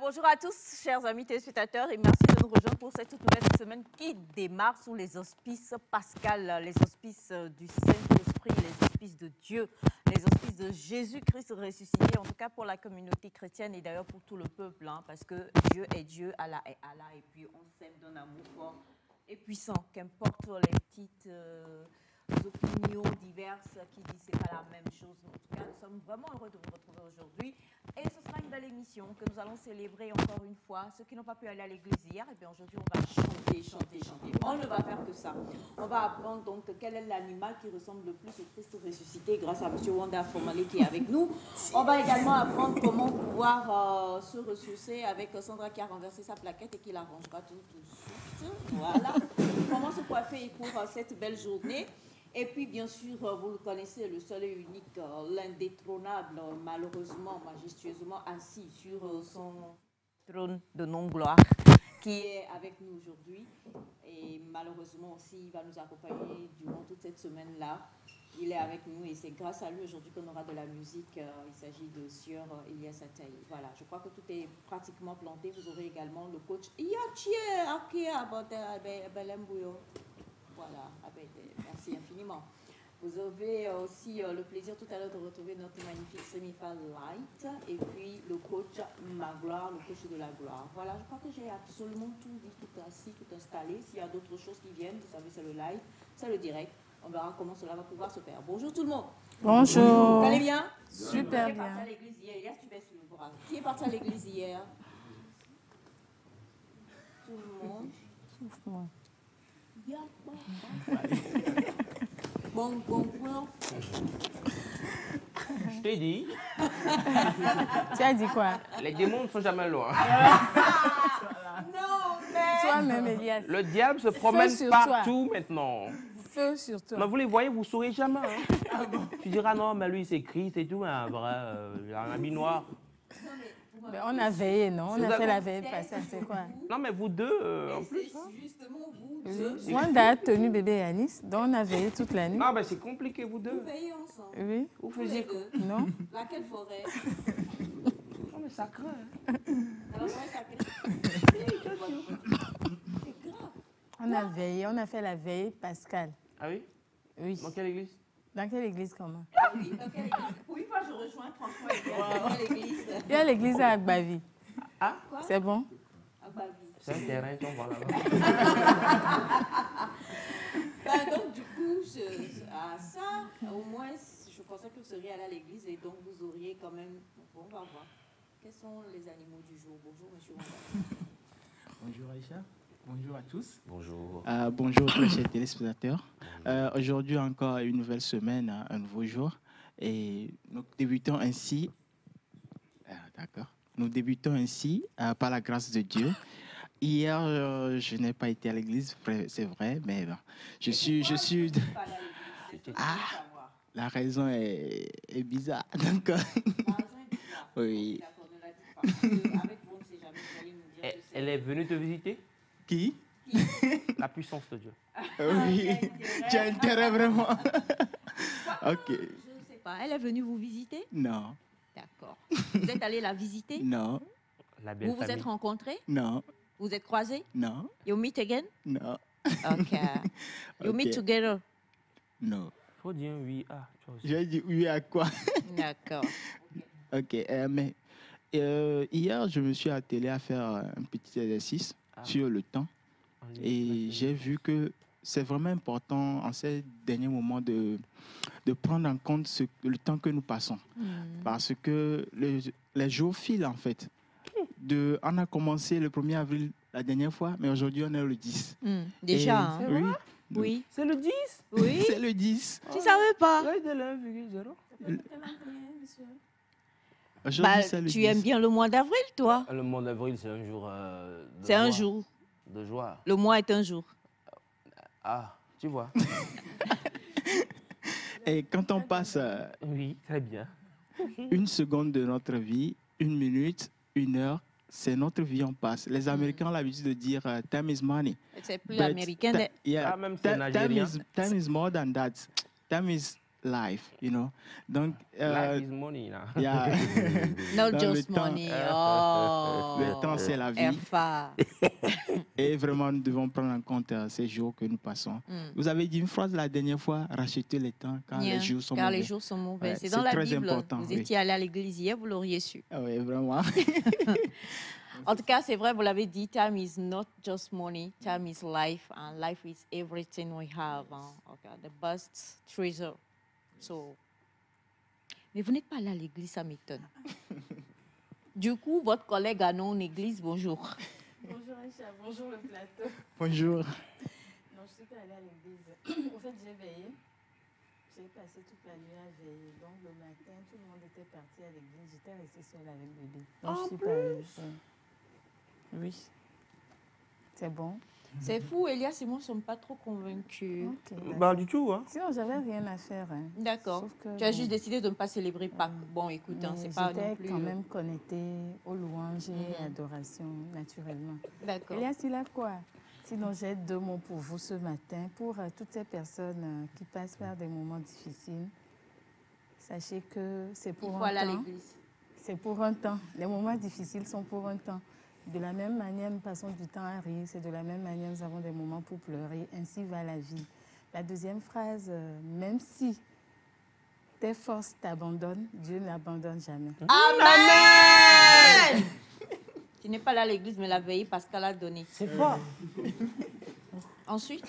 Bonjour à tous, chers amis téléspectateurs, et merci de nous rejoindre pour cette nouvelle semaine qui démarre sous les auspices pascal, les auspices du Saint-Esprit, les auspices de Dieu, les auspices de Jésus-Christ ressuscité, en tout cas pour la communauté chrétienne et d'ailleurs pour tout le peuple, hein, parce que Dieu est Dieu, Allah est Allah, et puis on s'aime d'un amour fort et puissant, qu'importe les petites opinions diverses qui disent que ce n'est pas la même chose. En tout cas, nous sommes vraiment heureux de vous retrouver aujourd'hui. Et ce sera une belle émission que nous allons célébrer encore une fois. Ceux qui n'ont pas pu aller à l'église hier, et bien aujourd'hui, on va chanter, chanter, chanter. On ne va faire que ça. On va apprendre donc quel est l'animal qui ressemble le plus au Christ ressuscité grâce à M. Wanda Formali qui est avec nous. On va également apprendre comment pouvoir se ressourcer avec Sandra qui a renversé sa plaquette et qui la rangera tout de suite. Voilà. Comment se coiffer pour cette belle journée. Et puis, bien sûr, vous le connaissez, le seul et unique, l'indétrônable, malheureusement, majestueusement assis sur son trône de non-gloire, qui est avec nous aujourd'hui. Et malheureusement aussi, il va nous accompagner durant toute cette semaine-là. Il est avec nous et c'est grâce à lui aujourd'hui qu'on aura de la musique. Il s'agit de Sieur Elias Ataï. Voilà, je crois que tout est pratiquement planté. Vous aurez également le coach Voilà, merci infiniment. Vous avez aussi le plaisir tout à l'heure de retrouver notre magnifique Semifa Light et puis le coach Magloire, le coach de la gloire. Voilà, je crois que j'ai absolument tout dit, tout assis, tout installé. S'il y a d'autres choses qui viennent, vous savez, c'est le live, c'est le direct. On verra comment cela va pouvoir se faire. Bonjour tout le monde. Bonjour. Vous allez bien? Super bien. Qui est parti à l'église hier? Elias, tu baisses le bras. Qui est parti à l'église hier? Tout le monde. Souffle-moi. Bon. Je t'ai dit. Tu as dit quoi? Les démons ne sont jamais loin. Non, mais... Toi-même, Elias. Le diable se promène sur partout maintenant. Feu sur toi. Mais vous les voyez, vous ne saurez jamais. Hein. Tu diras non, mais lui c'est Christ et tout, mais vrai, il a un habit noir. Mais on a veillé, non? On a fait la veille passée, c'est quoi? Non, mais vous deux, en plus. Hein. Justement, vous Oui. Wanda a tenu bébé Yanis, donc on a veillé toute la nuit. Ah, ben c'est compliqué, vous deux. vous veillez ensemble. Oui. Vous faisiez quoi? Non? Laquelle forêt? Non, mais ça craint. Hein. Alors, ouais, c'est grave. On a veillé, on a fait la veille pascale. Ah oui? Oui. Dans quelle église? Dans quelle église, comment? Oui, dans quelle église? Pour une fois, je rejoins franchement l'église. Il y a l'église à Agbavi. Ah? C'est bon? Agbavi. C'est un terrain qu'on va là-bas. Donc, du coup, à ça, au moins, je pensais que vous seriez allé à l'église et donc vous auriez quand même... Bon, on va voir. Quels sont les animaux du jour? Bonjour, monsieur Wanda. Bonjour Aïcha, bonjour à tous. Bonjour. Bonjour très chers téléspectateurs. Aujourd'hui encore une nouvelle semaine, un nouveau jour. Et nous débutons ainsi, nous débutons ainsi par la grâce de Dieu. Hier, je n'ai pas été à l'église, c'est vrai, mais bon, je suis... la raison est bizarre. Donc, La raison est bizarre. oui. D'accord, ne la dites pas. Parce qu'avec vous, on ne sait jamais. Vous allez nous dire que c'est... Elle est venue te visiter? Qui? La puissance de Dieu. Oui, tu as intérêt vraiment. Ok. Je ne sais pas. Elle est venue vous visiter? Non, D'accord. Vous êtes allé la visiter? non, La belle Vous vous famille. êtes rencontrés? non, Vous êtes croisés? non, You meet again? non. Okay. You meet Ok. together? Non. Faut dire oui. Ah, tu vois aussi. J'ai dit oui à quoi? D'accord. Ok, mais hier, je me suis attelé à faire un petit exercice sur le temps et j'ai vu que c'est vraiment important en ces derniers moments de prendre en compte le temps que nous passons. Parce que les jours filent en fait. On a commencé le 1er avril la dernière fois, mais aujourd'hui on est le 10. Déjà, Et- hein? Oui. Oui. C'est le 10? Oui. C'est le 10. Tu savais pas? Ouais, de 1,0. Aujourd'hui, c'est le Tu 10. aimes bien le mois d'avril, toi? Le mois d'avril, c'est un jour de C'est un joie. jour. De joie. Le mois est un jour. Ah, tu vois. Et quand on passe Oui, très bien. une seconde de notre vie, une minute, une heure, c'est notre vie, on passe. Les Américains ont l'habitude de dire time is money. C'est plus But américain. yeah, Ah, même c'est time nigérien. is more than that. Time is life, you know. Donc, Life is money, là. yeah. Not Dans le just temps. money. Oh. Le temps, c'est la vie. RFA. Et vraiment, nous devons prendre en compte ces jours que nous passons. Vous avez dit une phrase la dernière fois, racheter le temps quand Bien, les jours sont car mauvais. les jours sont mauvais. Ouais, c'est dans la très Bible. important, Vous oui. étiez allé à l'église hier, vous l'auriez su. Ah oui, vraiment. En tout cas, c'est vrai, vous l'avez dit, time is not just money, time is life, and life is everything we have. Okay, the best treasure. So, mais vous n'êtes pas allé à l'église, ça m'étonne. Du coup, votre collègue a non église, bonjour. Bonjour Aïcha, bonjour le plateau. Bonjour. Non, je ne suis pas allée à l'église. En fait, j'ai veillé. J'ai passé toute la nuit à veiller. Donc, le matin, tout le monde était parti à l'église. J'étais restée seule avec bébé. Donc, je ne suis pas allée. Oui. C'est bon. C'est fou, Elias et moi ne sommes pas trop convaincus. Ok, Bah, du tout, hein. sinon, j'avais rien à faire. Hein. D'accord. Sauf que, Tu as bon, juste décidé de ne pas célébrer Pâques. Bon, écoute, hein, mais c'est pas non j'étais plus... quand même connectée aux louanges et adoration, naturellement. D'accord. Elias, il a quoi? Sinon, j'ai 2 mots pour vous ce matin. Pour toutes ces personnes qui passent par des moments difficiles, sachez que c'est Il pour faut un aller à temps. l'église. C'est pour un temps. Les moments difficiles sont pour un temps. De la même manière, nous passons du temps à rire. C'est de la même manière, nous avons des moments pour pleurer. Ainsi va la vie. La deuxième phrase, même si tes forces t'abandonnent, Dieu n'abandonne jamais. Amen. Tu n'es pas là à l'église, mais la veille, Pascal a donné. C'est fort. Ensuite,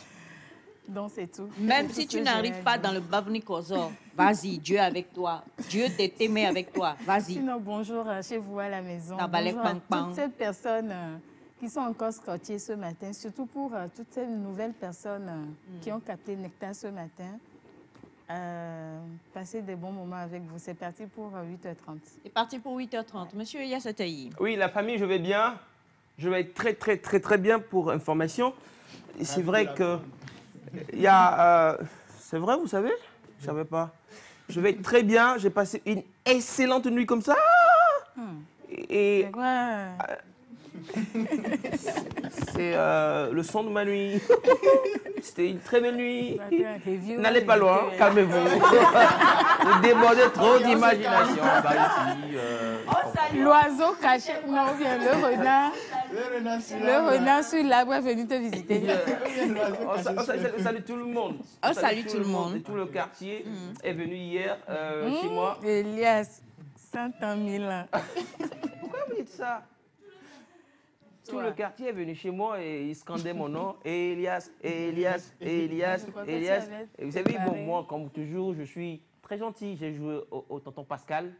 Donc, c'est tout. même C'est si tout tu ce que j'ai n'arrives à pas dire. dans le Bavni Kozor, vas-y, Dieu est avec toi. Dieu t'est aimé avec toi. Vas-y. Sinon, bonjour chez vous à la maison. Tabalek Bonjour à pang pang. toutes ces personnes qui sont encore scotchées ce matin, surtout pour toutes ces nouvelles personnes qui ont capté Nectar ce matin. Passez des bons moments avec vous. C'est parti pour 8h30. C'est parti pour 8h30. Monsieur Elias Atayi. Oui, la famille, je vais bien. Je vais être très bien pour information. Et c'est vrai que... Il y a... c'est vrai, vous savez? Je ne savais pas. Je vais être très bien. J'ai passé une excellente nuit comme ça. Et C'est quoi? c'est le son de ma nuit. C'était une très belle nuit. Review, N'allez pas loin, calmez-vous. Vous débordez trop d'imagination. Bah, ici, L'oiseau caché, non, ou bien le renard. Le renard sur l'arbre est venu te visiter. on salue tout le monde. On salue tout le monde. Et tout le quartier est venu hier chez moi. Elias, 100 ans, 1000 ans. Pourquoi vous dites ça? Tout le quartier est venu chez moi et il scandait mon nom. Elias, Elias, Elias, Elias. Et vous savez, bon, moi, comme toujours, je suis très gentil. J'ai joué au tonton Pascal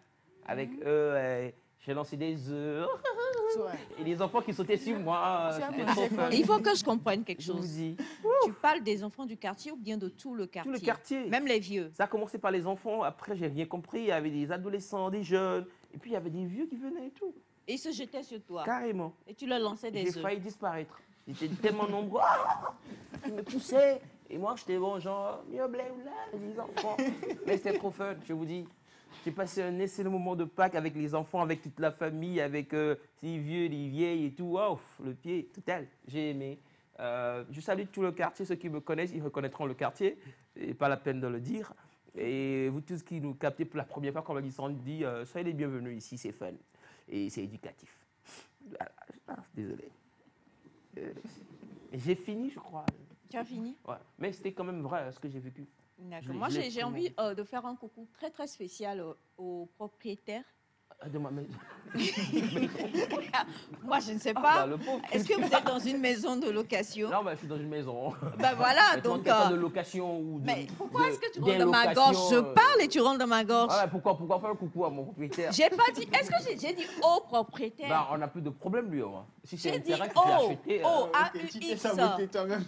avec eux. J'ai lancé des œufs. Et les enfants qui sautaient sur moi, c'était trop fun. Il faut que je comprenne quelque Je vous chose. dis. Tu parles des enfants du quartier ou bien de tout le quartier? Tout le quartier. Même les vieux. Ça a commencé par les enfants. Après, j'ai rien compris. Il y avait des adolescents, des jeunes. Et puis, il y avait des vieux qui venaient et tout. Et ils se jetaient sur toi. Carrément. Et tu leur lançais des J'ai œufs. failli disparaître. Ils étaient tellement nombreux. Ils me poussaient. Et moi, j'étais bon, genre, mieux blé ou là, les enfants. Mais c'était trop fun, je vous dis. J'ai passé un excellent moment de Pâques avec les enfants, avec toute la famille, avec les vieux, les vieilles et tout. Waouh, le pied total. J'ai aimé. Je salue tout le quartier. Ceux qui me connaissent, ils reconnaîtront le quartier. Et pas la peine de le dire. Et vous tous qui nous captez pour la première fois, comme on dit, soyez les bienvenus ici, c'est fun. Et c'est éducatif. Ah, désolé. J'ai fini, je crois. Tu as fini? Ouais. Mais c'était quand même vrai ce que j'ai vécu. D'accord. Moi, j'ai envie de faire un coucou très spécial aux propriétaires. De ma maison. Moi, je ne sais Bah, pas. le pauvre. Est-ce que vous êtes dans une maison de location? Non, mais je suis dans une maison. Ben voilà, Mais donc... pas de location ou de... Mais pourquoi est-ce que tu rentres des dans ma locations, gorge? Je parle et tu rentres dans ma gorge. Ouais, pourquoi faire un coucou à mon propriétaire? J'ai pas dit... Est-ce que j'ai dit au propriétaire? Bah, on n'a plus de problème, lui. Hein. Si c'est J'ai un dit terrain que j'ai oh, acheté... oh, Tu t'es A-U-X. saboté toi-même.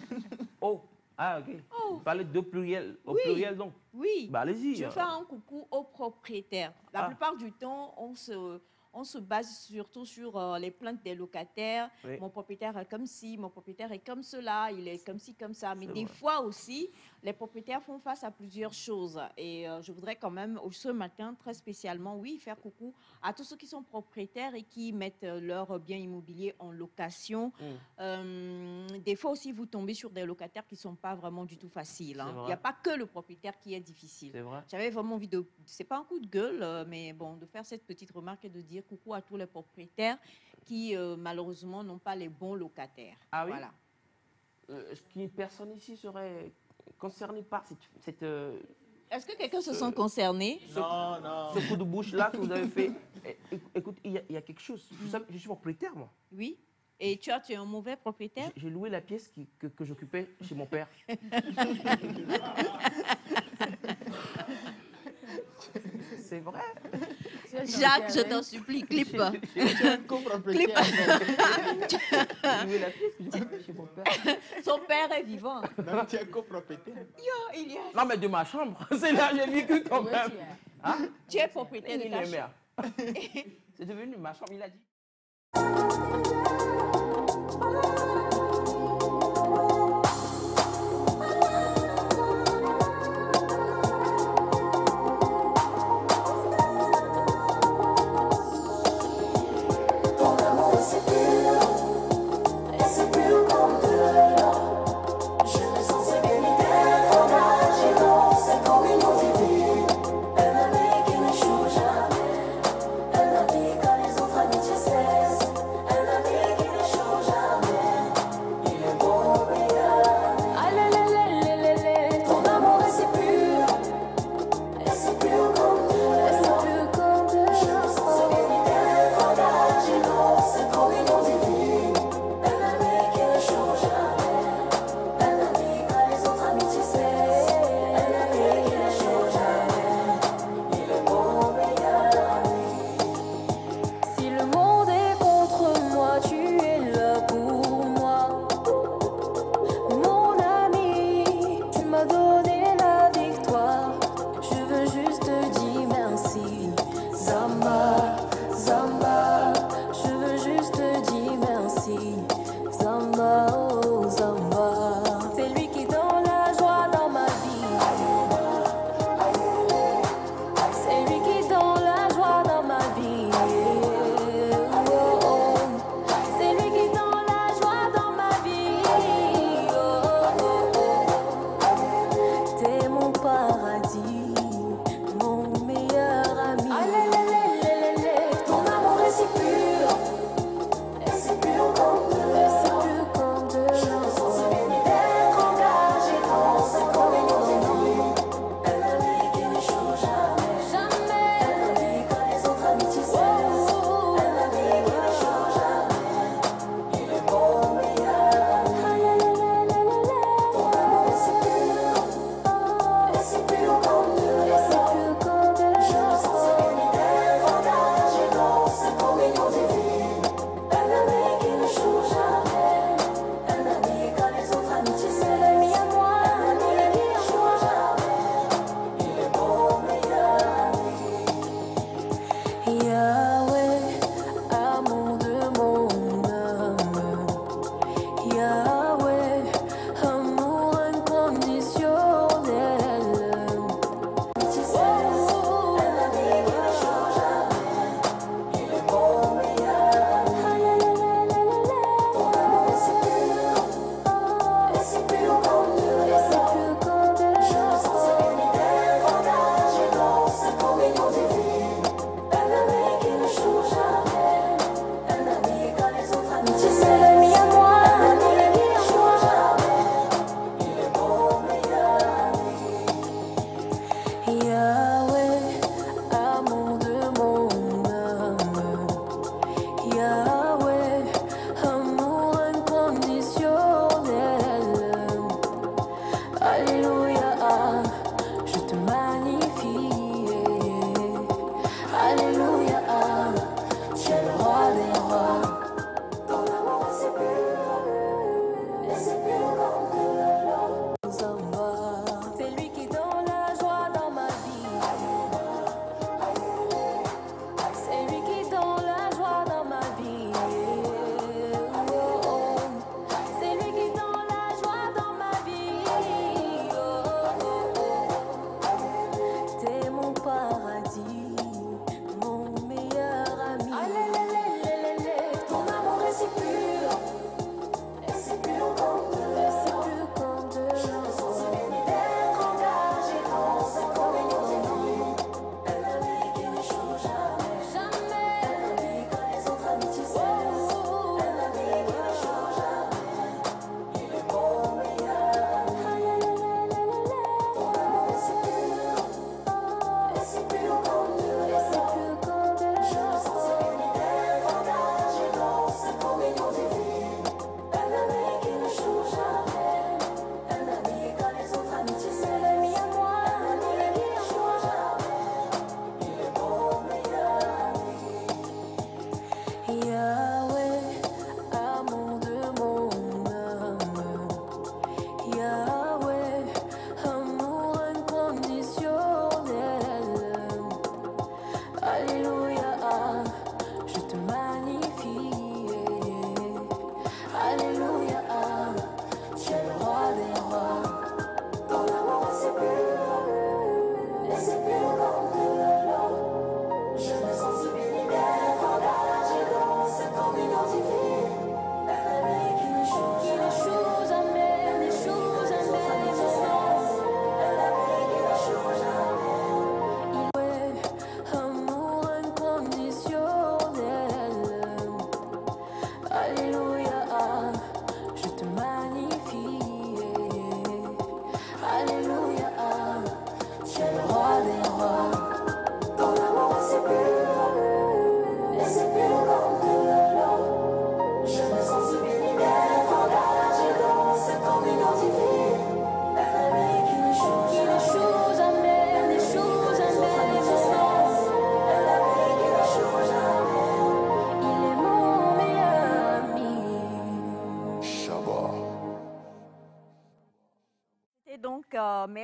Oh, ah, ok. Oh. Vous parlez de pluriel. Au Oui. pluriel, donc. Oui. Bah, allez-y. Je fais un coucou au propriétaire. La Ah. plupart du temps, on se base surtout sur les plaintes des locataires. Oui. Mon propriétaire est comme ci, mon propriétaire est comme cela, il est comme ci, comme ça. Mais C'est des vrai. fois aussi, les propriétaires font face à plusieurs choses. Et je voudrais quand même, ce matin, très spécialement, oui, faire coucou à tous ceux qui sont propriétaires et qui mettent leurs biens immobiliers en location. Des fois aussi, vous tombez sur des locataires qui ne sont pas vraiment du tout faciles. C'est Il vrai. n'y a pas que le propriétaire qui est difficile. C'est vrai. J'avais vraiment envie de, c'est pas un coup de gueule, mais bon, de faire cette petite remarque et de dire coucou à tous les propriétaires qui malheureusement n'ont pas les bons locataires. Ah oui? Voilà. Personne ici serait concerné par cette Est-ce que quelqu'un se sent concerné? Non, non. ce coup de bouche là que vous avez fait. Écoute, il y a quelque chose. Vous savez, je suis propriétaire, moi. Oui. Et tu es un mauvais propriétaire? J'ai loué la pièce que j'occupais chez mon père. C'est vrai. Jacques, je t'en supplie, clip. Tu es un copropriétaire. J'ai loué la pièce que j'occupais chez mon père. Son père est vivant. Non, tu es copropriétaire. Il y a... Non, mais de ma chambre. C'est là que j'ai vécu quand Oui, même. tu es. Hein? Tu es propriétaire Il de est ta chambre. mère. C'est devenu ma chambre, il a dit. Ton amour et c'est pur comme de l'or. Je me sens si béni d'être engagé dans cette communion divine. Un ami qui n'échoue jamais, un ami quand les autres amitiés cessent, un ami qui n'échoue jamais.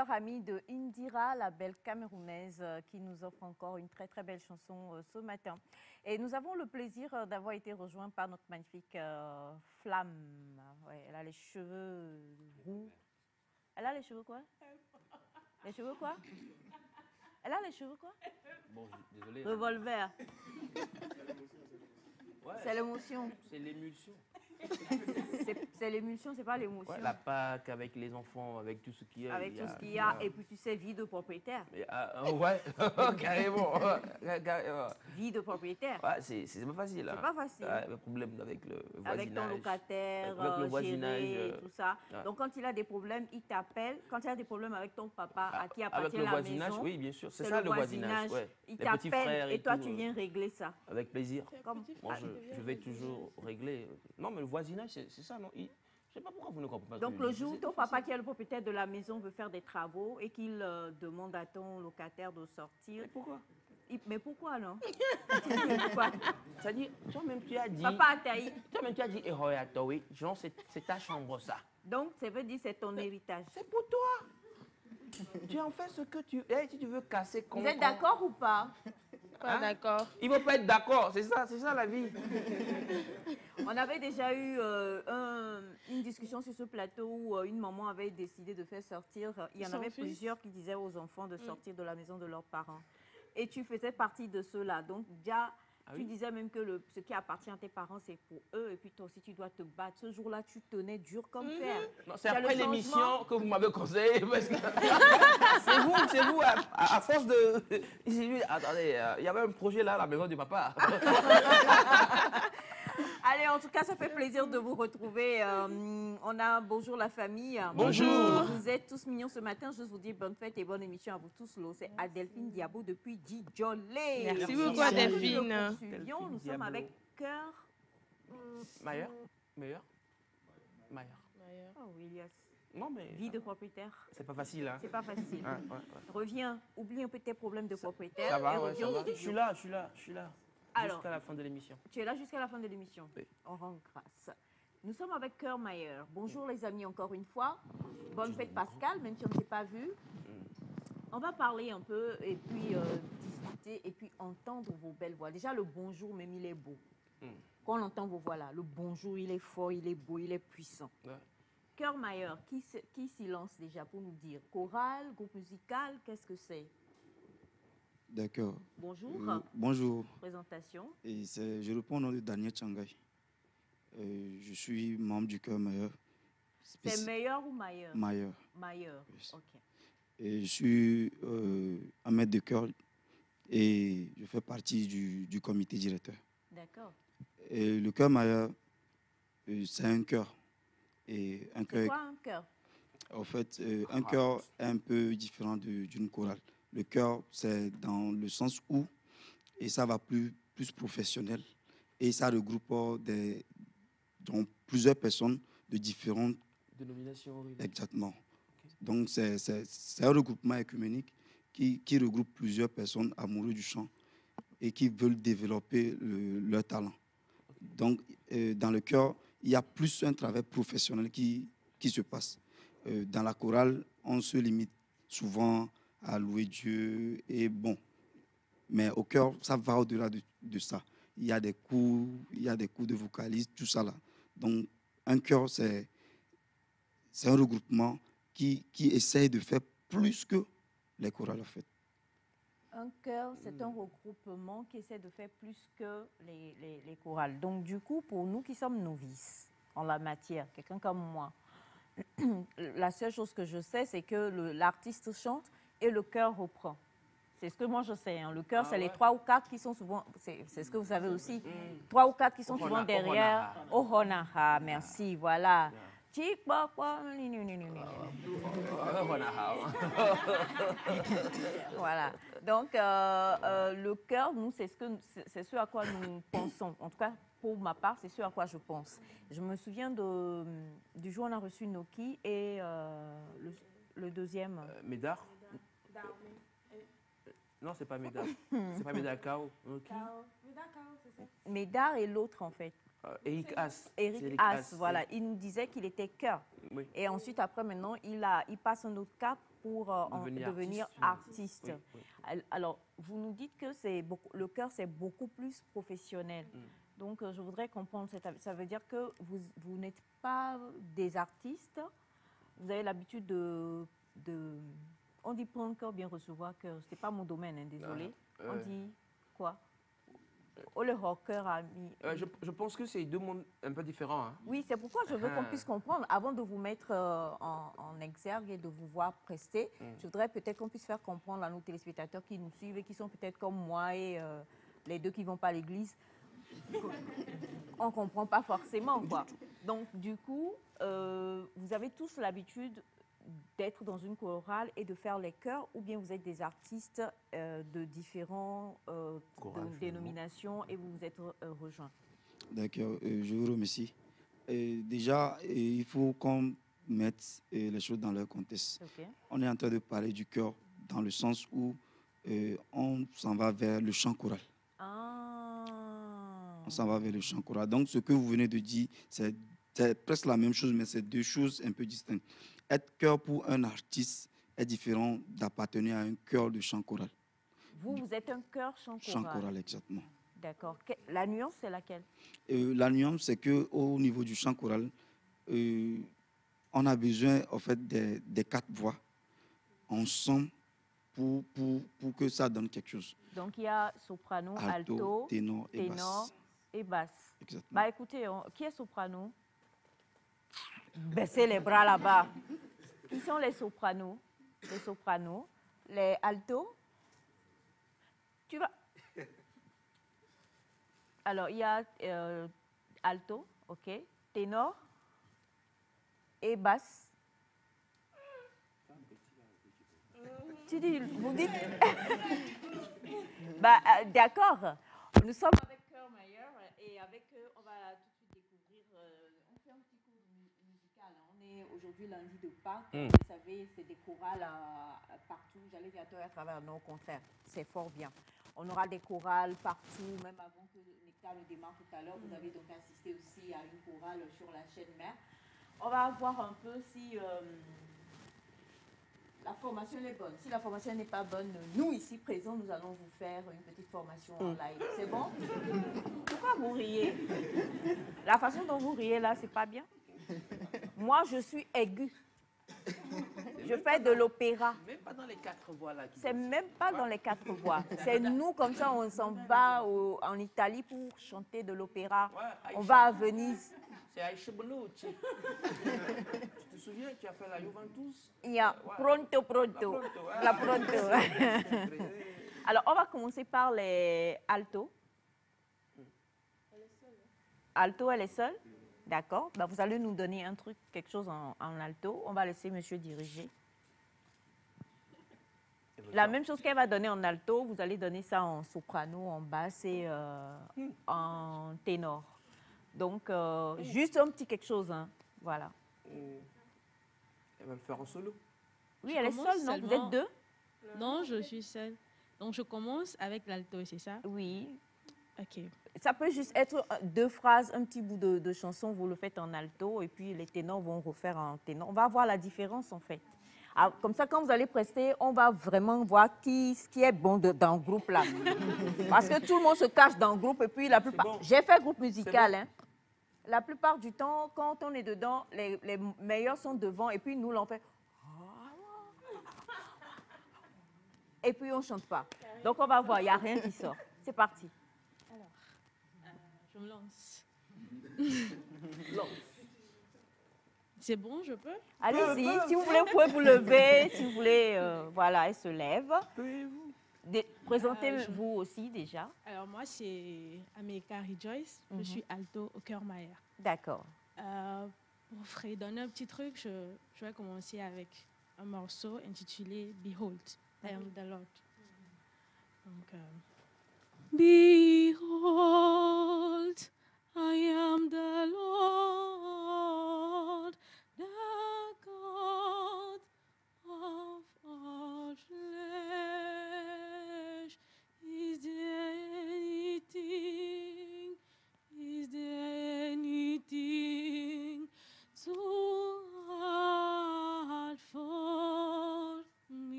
meilleure amie de Indira, la belle Camerounaise, qui nous offre encore une très très belle chanson ce matin. Et nous avons le plaisir d'avoir été rejoints par notre magnifique Flamme. Ouais, elle a les cheveux roux. Elle a les cheveux quoi? Les cheveux quoi? Elle a les cheveux quoi? Bon, désolé. Revolver. Ouais, C'est l'émotion. c'est l'émulsion. C'est l'émulsion, c'est pas l'émotion. Ouais, la Pâques avec les enfants, avec tout ce qu'il y a. Avec tout ce qu'il y a. Et puis tu sais, vie de propriétaire. Ouais, carrément. Carrément. Vie de propriétaire. Ouais, c'est pas facile. C'est hein. pas facile. Ouais, le problème avec le voisinage. Avec ton locataire, Avec le voisinage, géré, tout ça. ouais. Donc, quand il a des problèmes, il t'appelle. Quand il a des problèmes avec ton papa, à qui Avec appartient le la voisinage, maison, oui, bien sûr. C'est c'est ça le voisinage. Ouais. Il Les petits t'appelle frères et toi, tout, tu viens régler ça. Avec plaisir. Comme, Moi, je vais toujours régler. Non, mais le voisinage, c'est ça, non? Je sais pas pourquoi vous ne comprenez pas. donc, ce que le je dis. jour où ton papa, qui est le propriétaire de la maison, veut faire des travaux et qu'il demande à ton locataire de sortir. Mais pourquoi? Mais pourquoi non? Pourquoi? C'est-à-dire, toi-même, tu as dit. Papa a taillé. Toi-même, tu as dit, oui, genre, c'est ta chambre, ça. Donc, ça veut dire que c'est ton héritage. C'est pour toi. Tu en fais ce que tu. Si tu veux casser. Vous êtes d'accord ou pas? Pas d'accord. Il ne faut pas être d'accord, c'est ça la vie. On avait déjà eu une discussion sur ce plateau où une maman avait décidé de faire sortir. Il y en Son avait fils. plusieurs qui disaient aux enfants de sortir de la maison de leurs parents. Et tu faisais partie de ceux-là. Donc, déjà, tu disais même que ce qui appartient à tes parents, c'est pour eux. Et puis, toi aussi, tu dois te battre. Ce jour-là, tu tenais dur comme fer. Non, c'est Il y a après le changement. l'émission que vous m'avez conseillé. Parce que c'est vous, à force de. J'ai vu, attendez, il y avait un projet là à la maison du papa. Allez, en tout cas, ça fait plaisir de vous retrouver. On a bonjour la famille. Bonjour. Vous êtes tous mignons ce matin. Je vous dis bonne fête et bonne émission à vous tous. C'est Adelphine Diabo depuis Djolé. Merci beaucoup, Adelphine. Nous sommes avec Cœur. Meilleur. Oh, Williams. Non, mais. Vie de propriétaire. C'est pas facile, hein. C'est pas facile. Ouais. Reviens, oublie un peu tes problèmes de propriétaire. Ça va, et ouais, reviens ça au va. studio. Je suis là. Alors. Jusqu'à la fin de l'émission. Tu es là jusqu'à la fin de l'émission. Oui. On rend grâce. Nous sommes avec Cœur Mayer. Bonjour les amis encore une fois. Bonne fête Pascal, même si on ne s'est pas vu. On va parler un peu et puis discuter et puis entendre vos belles voix. Déjà le bonjour même il est beau. Quand on entend vos voix là, le bonjour il est fort, il est beau, il est puissant. Ouais. Cœur Mayer, qui s'y lance déjà pour nous dire? Chorale, groupe musical, qu'est-ce que c'est? D'accord. Bonjour. Bonjour. Présentation. Et je réponds au nom de Daniel Changai. Je suis membre du Cœur Mayer. C'est meilleur ou Mayer? Mayer. Mayer, Yes. ok. Et je suis un maître de chœur et je fais partie du comité directeur. D'accord. Et le Cœur Mayer, c'est un chœur. Et un C'est chœur, quoi un cœur? en fait, un chœur est un peu différent d'une chorale. Le chœur, c'est dans le sens où, et ça va plus professionnel, et ça regroupe donc plusieurs personnes de différentes. Dénomination, oui. Exactement. Donc, c'est un regroupement écuménique qui regroupe plusieurs personnes amoureuses du chant et qui veulent développer leur talent. Donc, dans le chœur, il y a plus un travail professionnel qui se passe. Dans la chorale, on se limite souvent à louer Dieu et bon. Mais au chœur, ça va au-delà de ça. Il y a des cours, de vocalistes, tout ça là. Donc, un chœur, c'est un regroupement qui essaye de faire plus que les chorales en fait. Un chœur, c'est un regroupement qui essaie de faire plus que les chorales. Donc, du coup, pour nous qui sommes novices en la matière, quelqu'un comme moi, la seule chose que je sais, c'est que l'artiste chante et le chœur reprend. C'est ce que moi je sais. Hein. Le chœur, c'est les 3 ou 4 qui sont souvent, c'est ce que vous savez aussi, 3 ou 4 qui sont souvent derrière. Ohonaha, merci, voilà. Voilà. Donc, le chœur, nous, c'est ce à quoi nous pensons. En tout cas, pour ma part, c'est ce à quoi je pense. Je me souviens du jour où on a reçu Noki et le deuxième. Médard. Non, c'est pas Médard. C'est pas Médard Kao. Médard et l'autre, en fait. Eric Haas. Eric C'est Haas, voilà. oui. Il nous disait qu'il était chœur. Oui. Et ensuite, après, maintenant, il passe un autre cap pour devenir artiste. Oui, oui. Alors, vous nous dites que le chœur, c'est beaucoup plus professionnel. Donc, je voudrais comprendre, ça veut dire que vous n'êtes pas des artistes, vous avez l'habitude on dit prendre cœur, bien recevoir cœur. Ce n'est pas mon domaine, hein, désolé. On dit quoi? Oh, le rocker a mis... Je pense que c'est deux mondes un peu différents. Hein. Oui, c'est pourquoi je veux qu'on puisse comprendre. Avant de vous mettre en exergue et de vous voir prester, je voudrais peut-être qu'on puisse faire comprendre à nos téléspectateurs qui nous suivent et qui sont peut-être comme moi et les deux qui ne vont pas à l'église. On ne comprend pas forcément, quoi. Donc, du coup, vous avez tous l'habitude d'être dans une chorale et de faire les chœurs, ou bien vous êtes des artistes de différentes dénominations et vous vous êtes rejoints? D'accord, je vous remercie. Déjà, il faut qu'on mette les choses dans leur contexte. Okay. On est en train de parler du chœur dans le sens où on s'en va vers le chant choral. Ah. On s'en va vers le chant choral. Donc, ce que vous venez de dire, c'est presque la même chose, mais c'est deux choses un peu distinctes. Être chœur pour un artiste est différent d'appartenir à un chœur de chant choral. Vous êtes un chœur chant choral. Chant choral, exactement. D'accord. La nuance, c'est laquelle? La nuance, c'est qu'au niveau du chant choral, on a besoin en fait, des quatre voix ensemble pour que ça donne quelque chose. Donc, il y a soprano, alto, ténor et basse. Exactement. Bah, écoutez, qui est soprano? Baissez les bras là-bas. Qui sont les sopranos? Les sopranos. Les altos? Tu vas... Alors, il y a alto, ok, ténor et basse. Vous dites... bah, d'accord. Nous sommes avec Cœur Meilleur et avec eux, on va tout de suite découvrir... on fait un petit cours musical. Hein. On est aujourd'hui lundi de Pâques. Vous savez, c'est des chorales partout. J'allais dire à travers nos concerts. C'est fort bien. On aura des chorales partout, même avant que Nectar le démarre tout à l'heure. Vous avez donc assisté aussi à une chorale sur la chaîne mère. On va voir un peu si la formation est bonne. Si la formation n'est pas bonne, nous ici présents, nous allons vous faire une petite formation en live. C'est bon? Pourquoi vous riez? La façon dont vous riez là, c'est pas bien? Moi, je suis aiguë. Je fais de l'opéra. Même pas dans les quatre voix là. C'est même pas dans les quatre voix. C'est nous, comme ça, on s'en va en Italie pour chanter de l'opéra. Ouais, on va à Venise. C'est Aïcha Belucci. Tu te souviens, tu as fait la Juventus? Il y a pronto, pronto. La pronto. Alors, on va commencer par les altos. Alto, elle est seule? D'accord. Ben, vous allez nous donner un truc, quelque chose en alto. On va laisser monsieur diriger. La même chose qu'elle va donner en alto, vous allez donner ça en soprano, en basse et en ténor. Donc, juste un petit quelque chose. Hein. Voilà. Elle va le faire en solo. Oui, elle est seule, non? Vous êtes deux? Non, je suis seule. Donc, je commence avec l'alto, c'est ça? Oui. OK. Ça peut juste être deux phrases, un petit bout de chanson, vous le faites en alto et puis les ténors vont refaire en ténor. On va voir la différence en fait. Alors, comme ça, quand vous allez prester, on va vraiment voir qui est bon dans le groupe là. Parce que tout le monde se cache dans le groupe et puis la plupart... Bon. J'ai fait groupe musical, hein. La plupart du temps, quand on est dedans, les meilleurs sont devant et puis nous, l'on fait... Et puis on ne chante pas. Donc on va voir, il n'y a rien qui sort. C'est parti. Je me lance. Non. C'est bon, je peux? Allez-y, si vous voulez, vous pouvez vous lever. Si vous voulez, voilà, elle se lève. Présentez-vous aussi déjà. Alors, moi, c'est America Rejoice. Je suis alto au Cœur Meilleur. D'accord. Pour fredonner un petit truc, je vais commencer avec un morceau intitulé Behold, I am the Lord. Donc, Behold, I am the Lord, the God of all flesh. Is there anything? Is there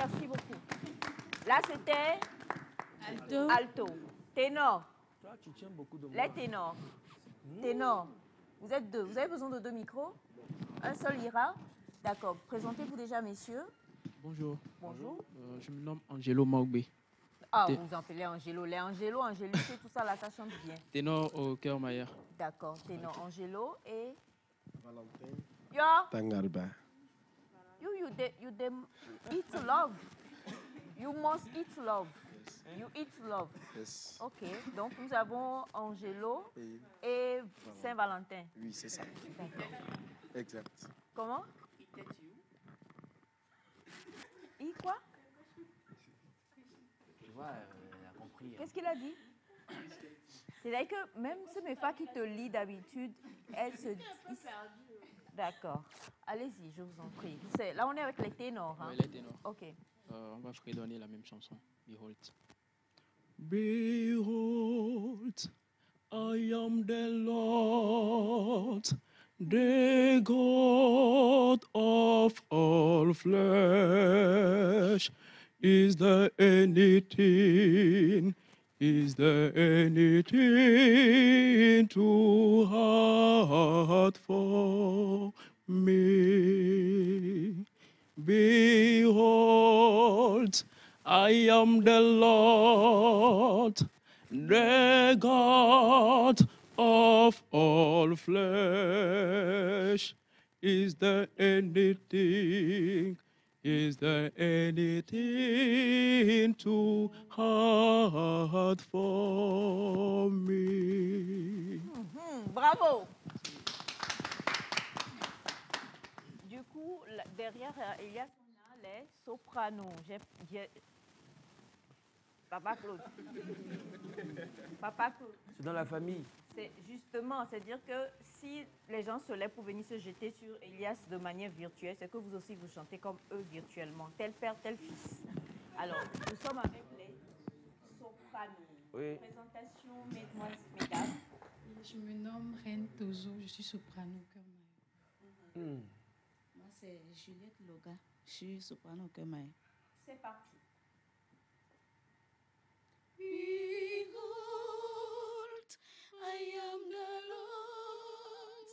merci beaucoup. Là, c'était Alto. alto. Ténor. Toi, tu tiens beaucoup de Les moi. ténors. Ténor. Vous êtes deux. Vous avez besoin de deux micros? Un seul ira? D'accord. Présentez-vous déjà, messieurs. Bonjour, Bonjour. je me nomme Angelo Maugbe, Ah, Té- vous appelez Angelo. Les Angelo, Angélique, tout ça, là, ça chante bien. ténor au cœur Maillard. D'accord. Ténor, Angelo et... Valentin Yo, Tangarba. you eat love. You must eat love. You eat love. Yes. Ok. Donc, nous avons Angelo Et et Saint-Valentin. oui, c'est ça. D'accord. Exact. Comment? I quoi? Tu vois, elle a compris. Qu'est-ce qu'il a dit? C'est-à-dire que même si mes femmes qui te lit d'habitude, elle se dit... D'accord. Allez-y, je vous en prie. Là, on est avec les ténors. Hein? Ouais, les ténors. Ok. On va fredonner la même chanson. Behold. Behold, I am the Lord, the God of all flesh. Is there anything too hard for me? Behold, I am the Lord, the God of all flesh. Is there anything too hard for me? Bravo. Du coup, derrière, il y a les sopranos. Papa Claude. Papa Claude. C'est dans la famille. C'est justement, c'est-à-dire que si les gens se lèvent pour venir se jeter sur Elias de manière virtuelle, c'est que vous aussi vous chantez comme eux virtuellement, tel père, tel fils. Alors, nous sommes avec les sopranos. Oui. Présentation, mesdames. Je me nomme Reine Tozo, je suis soprano au cœur Maillard. Moi, c'est Juliette Loga, je suis soprano au cœur Maillard. C'est parti. Behold, I am the Lord,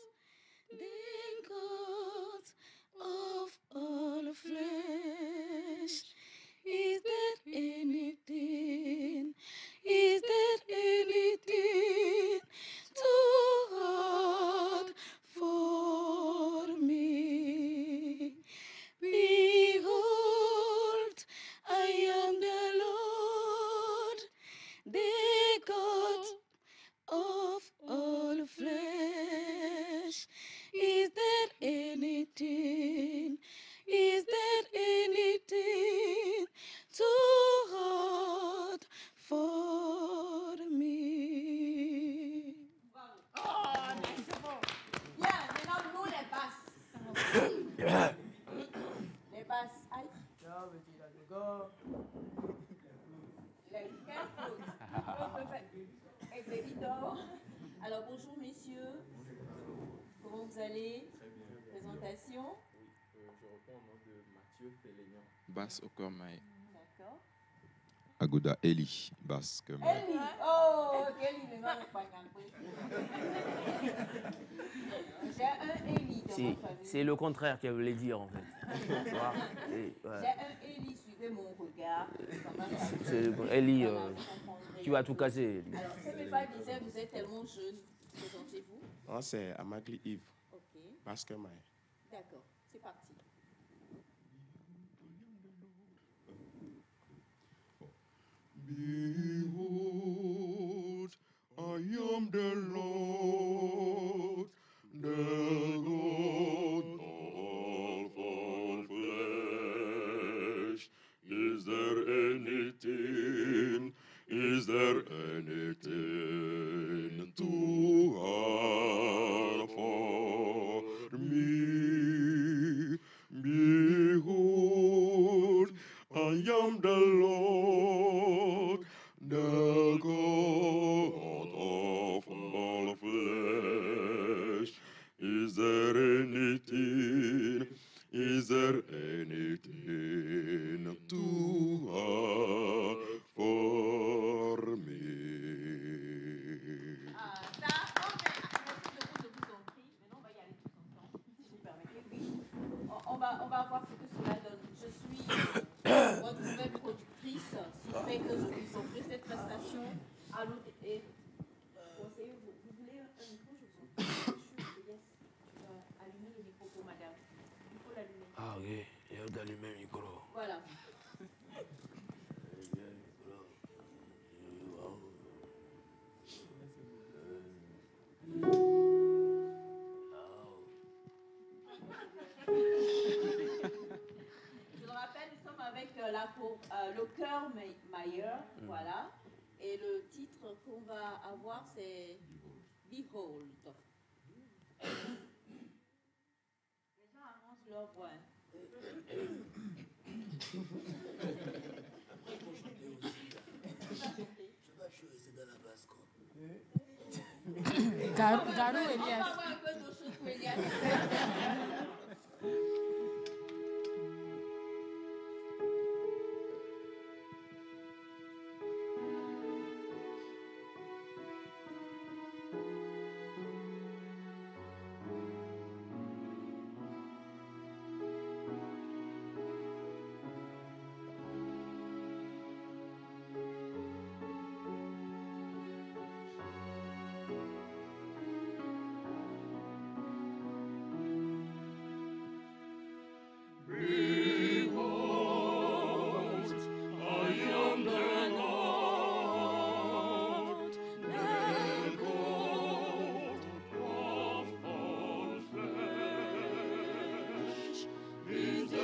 the God of all flesh. Is there anything too hard for me? Behold, I am the Lord, the God of all flesh. Is there anything too hard for me? Oh, c'est bon. Bien, maintenant nous les basses. Les basses. Aïe. Les évident. Alors bonjour messieurs. Comment vous allez? Présentation. Je reprends au nom de Mathieu Félénian. Basse au cœur Maï. D'accord. Agoda Eli, basse que moi. Eli. Oh, Eli, le nom n'est pas compris. J'ai un Eli dans ma famille. C'est le contraire qu'elle voulait dire en fait. Tu vois, J'ai un Eli, suivez mon regard. Eli, tu vas tout casser. Eli. Alors, c'est mes pas disaient, vous êtes tellement jeune. Présentez-vous. Moi, c'est Amagli Yves, Ok. parce que Maï. D'accord, c'est parti. Behold, I am the Lord, the God of all flesh. Is there anything too hard for me? Behold, I am the Lord, the God of all flesh. Is there there anything too hard for me? On va voir ce que cela donne. Je suis votre nouvelle productrice, ce qui fait que je vous offre cette prestation à l'autre. Et conseillez, vous voulez un micro, je vous en prie. Yes. Tu vas allumer le micro pour madame. Il faut l'allumer. Ah ok, il y a d'allumer le micro. Voilà. Je le rappelle, nous sommes avec le chœur Mayer, voilà. Et le titre qu'on va avoir, c'est Behold. Les gens avancent leur voix. Garou On Elias. va avoir un peu d'autres choses pour Elias. Is there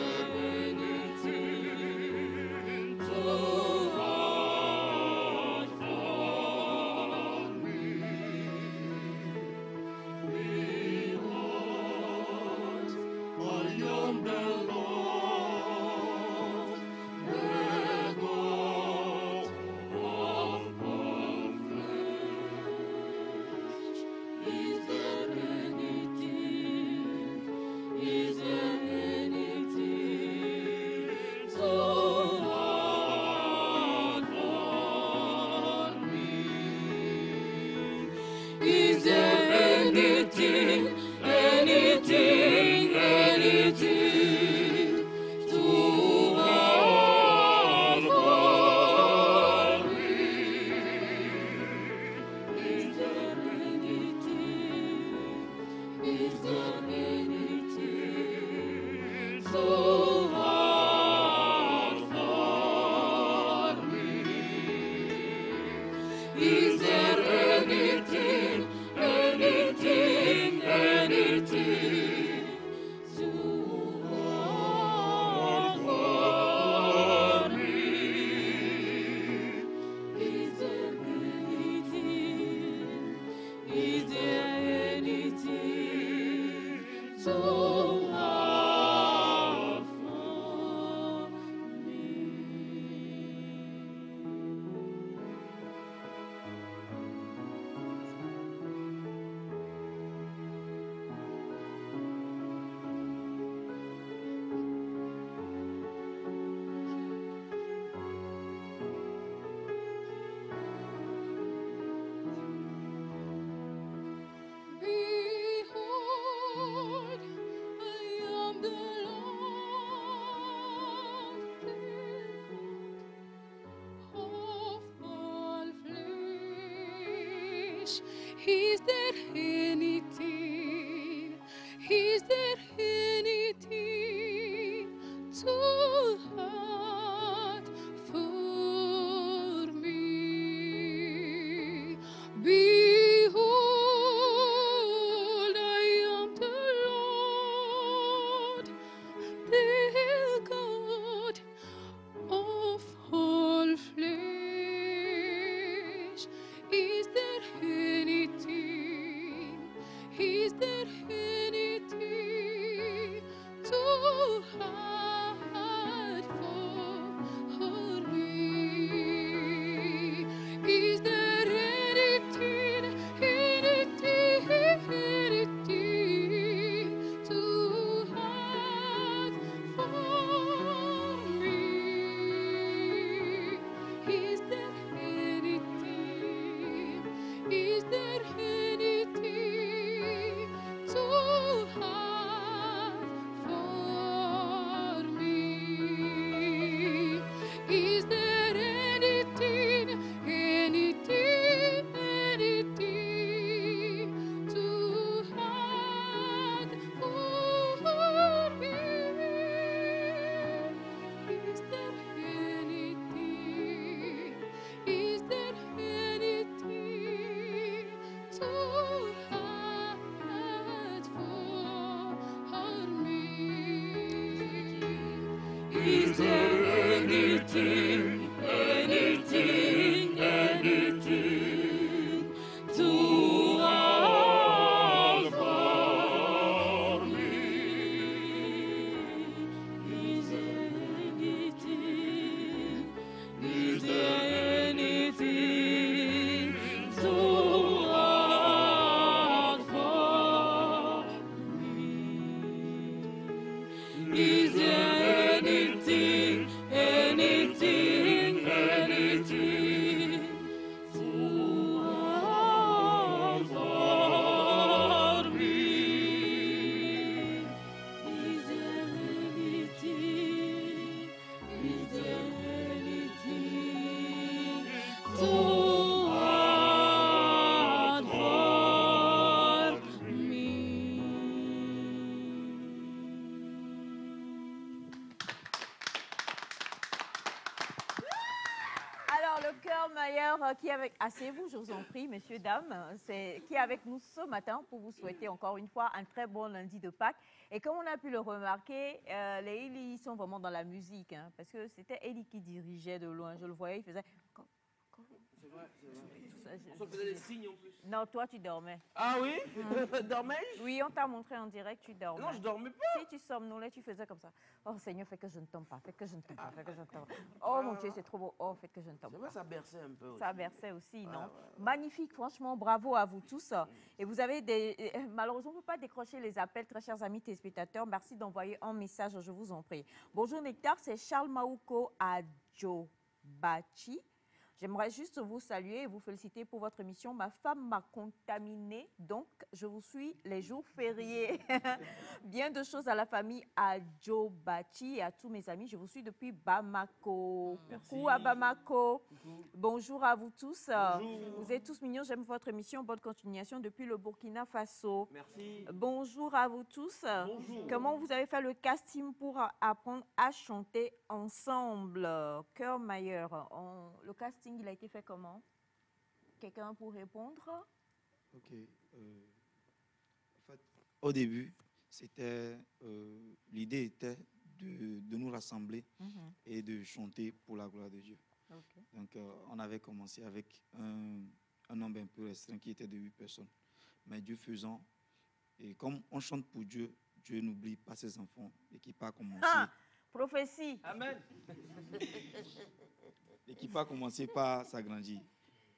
anything, anything, anything too hard for me? Is there anything, is there anything too hard for me? Is there anything, anything, anything too hard for me? Is there anything, is there anything too hard for me? Behold, I am the Lord, of all flesh. Is there anything? Is there anything too hard for me? Behold, I am the Lord, the God of all flesh. Is there anything? Is Is there anything, anything, anything too hard for me? Is there anything, is there anything too hard for me? Is there anything, anything, anything too hard for me? Is there anything, is there anything too hard for me? Alors, le cœur Mailleur qui est avec... Asseyez-vous, je vous en prie, messieurs, dames. Qui est avec nous ce matin pour vous souhaiter encore une fois un très bon lundi de Pâques. Et comme on a pu le remarquer, les Eli sont vraiment dans la musique. Hein, parce que c'était Eli qui dirigeait de loin. Je le voyais, il faisait... C'est vrai, c'est vrai. On se faisait des signes en plus. Non, toi, tu dormais. Ah oui? Dormais-je? Oui, on t'a montré en direct, tu dormais. Non, je dormais pas. Si tu somnolais, tu faisais comme ça. Oh Seigneur, fais que je ne tombe pas, fais que je ne tombe pas, fais que je ne tombe pas. Oh mon Dieu, c'est trop beau. Oh, fais que je ne tombe C'est pas. vrai, ça berçait un peu aussi. Ça berçait aussi, non? ouais. Magnifique, franchement, bravo à vous tous. Et vous avez des... Malheureusement, on ne peut pas décrocher les appels, très chers amis téléspectateurs. Merci d'envoyer un message, je vous en prie. Bonjour Nectar, c'est Charles Maouko Adjobachi. J'aimerais juste vous saluer et vous féliciter pour votre émission. Ma femme m'a contaminée, donc je vous suis les jours fériés. Bien de choses à la famille Adjobachi et à tous mes amis. Je vous suis depuis Bamako. Merci. Coucou à Bamako. Coucou. Bonjour à vous tous. Bonjour. Vous êtes tous mignons. J'aime votre émission. Bonne continuation depuis le Burkina Faso. Merci. Bonjour à vous tous. Bonjour. Comment vous avez fait le casting pour apprendre à chanter ensemble? Cœur Mailleur. Le casting, il a été fait comment? Quelqu'un pour répondre? Ok. En fait, au début, l'idée était de nous rassembler et de chanter pour la gloire de Dieu. Ok. Donc, on avait commencé avec un nombre un peu restreint qui était de 8 personnes. Mais Dieu faisant, et comme on chante pour Dieu, Dieu n'oublie pas ses enfants. L'équipe a commencé. Ah, prophétie. Amen. L'équipe a commencé par s'agrandir.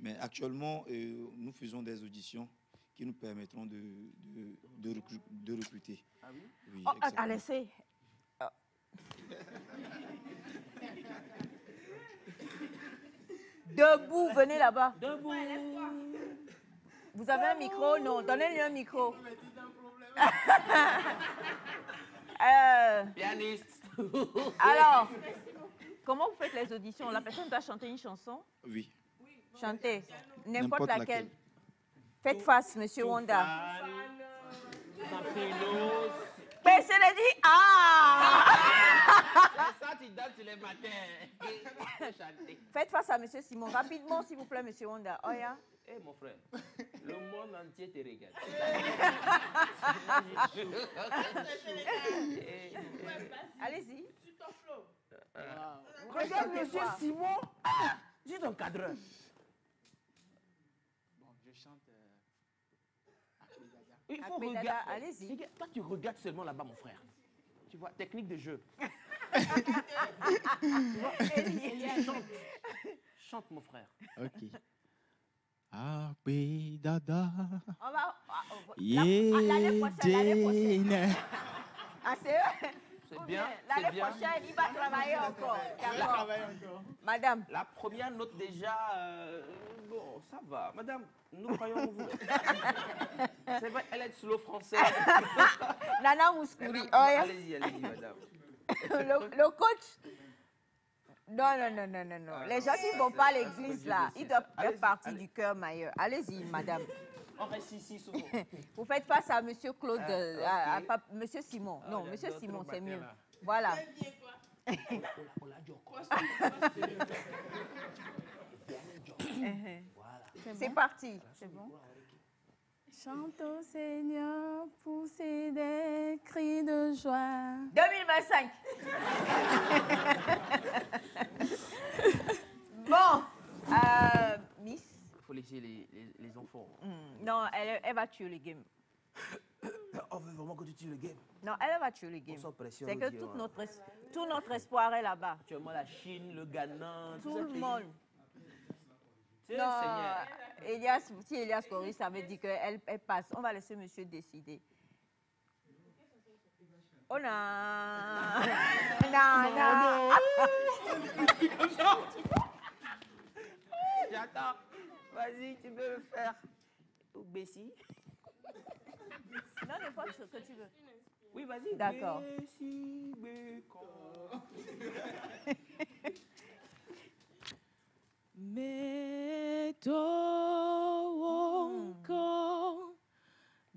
Mais actuellement, nous faisons des auditions qui nous permettront de recruter. Ah oui? Oui, Oh, exactement. laissez. Debout, venez là-bas. Debout. Vous avez un micro? Non, donnez-lui un micro. Pianiste. Alors, comment vous faites les auditions? La personne doit chanter une chanson? Oui. Chantez. N'importe N'importe laquelle. laquelle. Faites face, monsieur Wanda. Martinos. Baissez les dit. Ah! C'est ça, tu danses les matins. Chanter. Faites face à monsieur Simon. Rapidement, s'il vous plaît, monsieur Wanda. Oh, yeah. Eh mon frère, le monde entier te regarde. Allez-y. Regarde monsieur Simon. Ah, dis ton cadreur. Bon, je chante Il faut Akbedada, regarder. allez-y. Regarde, toi, tu regardes seulement là-bas, mon frère. Tu vois, technique de jeu. Tu vois, chante. Chante, mon frère. Ok. Akbedada. On va. L'année prochaine. Ah, c'est C'est bien. L'année prochaine, il va travailler encore. D'accord. Madame. La première note déjà, bon, ça va. Madame, nous croyons en vous. C'est vrai, elle est slow français. Nana Mouskouri. Oh, yeah. Allez-y, allez-y, madame. Le coach. Non. Les gens qui ne vont pas à l'église, là, ils doivent faire partie du cœur Mailleur. Allez-y, madame. On reste ici souvent. Vous faites face à monsieur Claude, à monsieur Simon. Non, monsieur Simon, c'est mieux. Voilà. C'est parti. C'est bon. Chante au Seigneur, poussez des cris de joie. 2025. Bon, Miss. Il faut laisser les enfants. Non, elle va tuer le game. On veut vraiment que tu tues le game. Non, elle va tuer le game. Sans pression, C'est que Dieu, tout notre espoir est là-bas. Actuellement, la Chine, le Ghana, Tout ces le pays. monde. C'est Non, Seigneur. si Elias Corris avait dit qu'elle passe, on va laisser monsieur décider. Oh non. Non. J'attends. Vas-y, tu peux le faire. Ou Bessie. Non, n'importe ce que tu veux. Oui, vas-y. D'accord. Bessie, Bécon. Meto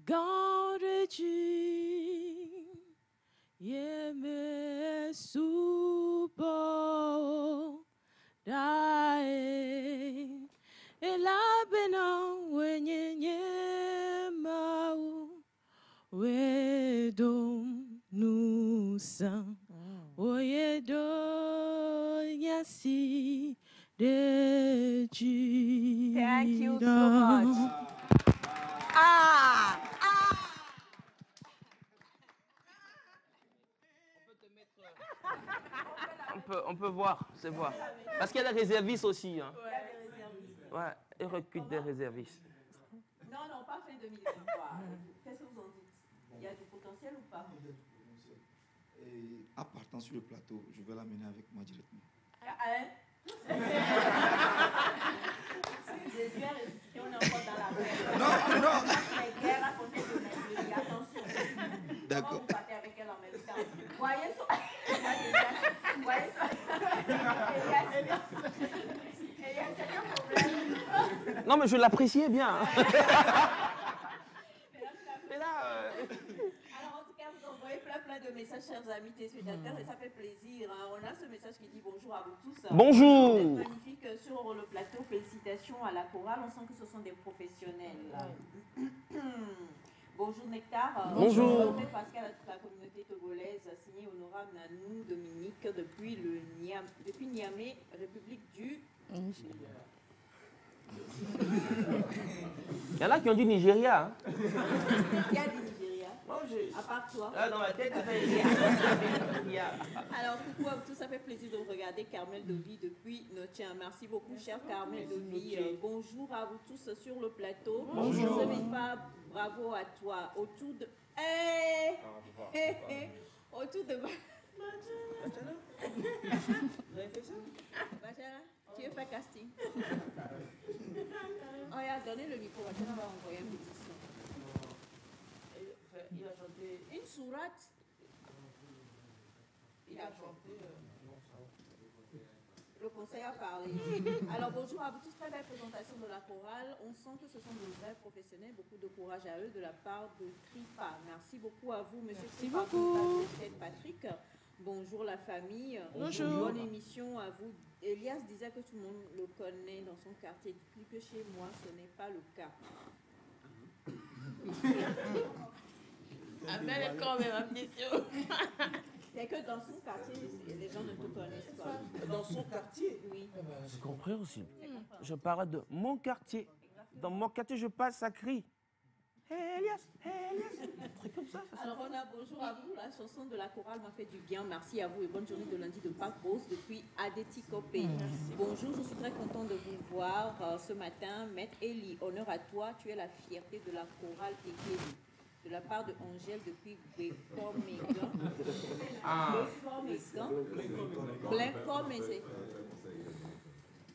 garde-tu yeme supo dae elabena wenye mau wedom nusa oyedo yasi de Thank you so much. Ah! On peut voir, c'est voir. Parce qu'il y a des réservistes aussi. Hein. Ouais, ils recrutent des réservistes. Non, pas fin 2023. Qu'est-ce que vous en dites? Il y a du potentiel ou pas? Et en partant sur le plateau, je vais l'amener avec moi directement. Jésus est ressuscité, on est encore dans la guerre. Non. Les guerres à côté de Nigeria, attention. D'accord. Comment vous partez avec elle en même temps? Voyez ça. Voyez ça. Elias, c'est un problème. Non, mais je l'appréciais bien. Mais là, alors en tout cas, vous envoyez plein de messages, chers amis téléspectateurs, et ça fait plaisir. Hein. On a ce message qui dit bonjour à vous tous. Bonjour. Vous êtes magnifiques sur le plateau. Félicitations à la chorale. On sent que ce sont des professionnels. Bonjour Nectar. Bonjour. Bonjour Pascal à toute la communauté togolaise. Signé honorable Nanou Dominique depuis Niamey, République du Nigeria. Il y en a qui ont dit Nigeria. Hein. Qui a dit Nigeria? À part toi. Dans ma tête, ça fait Alors, coucou à vous tous, ça fait plaisir de vous regarder. Carmel Dovi depuis Notien. Merci beaucoup, cher Carmel Dovi. Bonjour à vous tous sur le plateau. Bonjour. Ce n'est pas bravo à toi. Autour de. Autour de. Bachala, tu veux faire casting? Oh, il a donné le micro. Bachala va envoyer un petit son. Il a chanté une sourate. Il a chanté. Le conseil a parlé. Alors bonjour à vous tous, très belle présentation de la chorale. On sent que ce sont de vrais professionnels, beaucoup de courage à eux de la part de Tripa. Merci beaucoup à vous, monsieur Tripa. Patrick. Bonjour la famille. Bonjour. Bonne émission à vous. Elias disait que tout le monde le connaît dans son quartier. Depuis que chez moi, ce n'est pas le cas. Appelle quand même un question. C'est que dans son quartier, les gens ne te connaissent pas. Dans son quartier? Oui. C'est compréhensible. Je parle de mon quartier. Dans mon quartier, je passe, ça crie. Hey Elias, hey Elias. Un truc comme ça. Alors on a bonjour à vous. La chanson de la chorale m'a fait du bien. Merci à vous et bonne journée de lundi de Pâques Rose depuis Adeti Kopé. Bonjour, je suis très content de vous voir ce matin. Maître Eli, honneur à toi. Tu es la fierté de la chorale Ekeli. De la part de Angèle depuis Bécom-Mégan. Bécom-Mégan.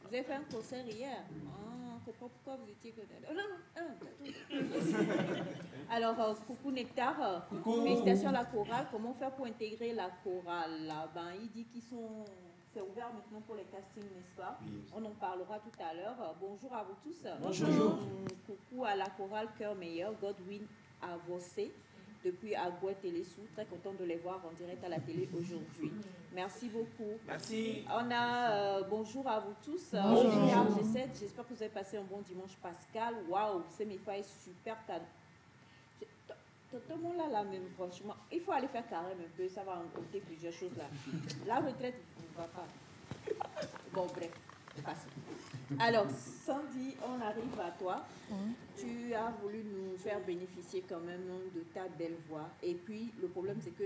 Vous avez fait un concert hier. Pourquoi vous étiez que... Alors, coucou Nectar. Félicitations à la chorale. Comment faire pour intégrer la chorale là? Il dit qu'ils sont... C'est ouvert maintenant pour les castings, n'est-ce pas? On en parlera tout à l'heure. Bonjour à vous tous. Bonjour. Coucou à la chorale Cœur Meilleur, Godwin Avossé, depuis Agouet Télésou. Très content de les voir en direct à la télé aujourd'hui. Merci beaucoup. Merci. On a bonjour à vous tous. Bonjour. J'espère que vous avez passé un bon dimanche Pascal. Waouh, c'est mes failles super cadeau. Tout le monde là, même franchement, il faut aller faire carême un peu, ça va encourager plusieurs choses là. La retraite ne va pas. Bon, bref, passons. Alors, Sandy, on arrive à toi. Tu as voulu nous faire bénéficier quand même de ta belle voix. Et puis, le problème, c'est que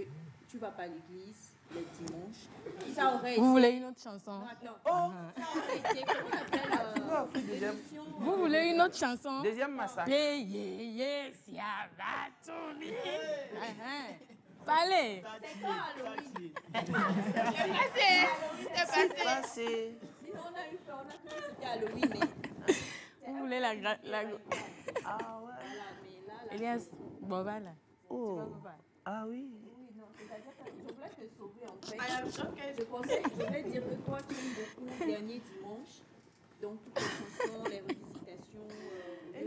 tu ne vas pas à l'église les dimanches. Ça aurait Vous été... voulez une autre chanson? Non, attends. Ça aurait été, comment on appelle l'émission, Vous voulez une autre chanson? Deuxième massacre. Parlez. C'est pas Halloween. C'est passé. Sinon, on a eu peur, on a cru que c'était Halloween. Mais... Vous voulez la... Ah ouais. Elias, Boba là. Oh. Tu vois Boba? Ah oui. Oui, non, c'est-à-dire que je voulais te sauver en fait. Je pensais, je voulais dire que toi, tu aimes beaucoup Dernier Dimanche. Donc, toutes les chansons, les revisitations, les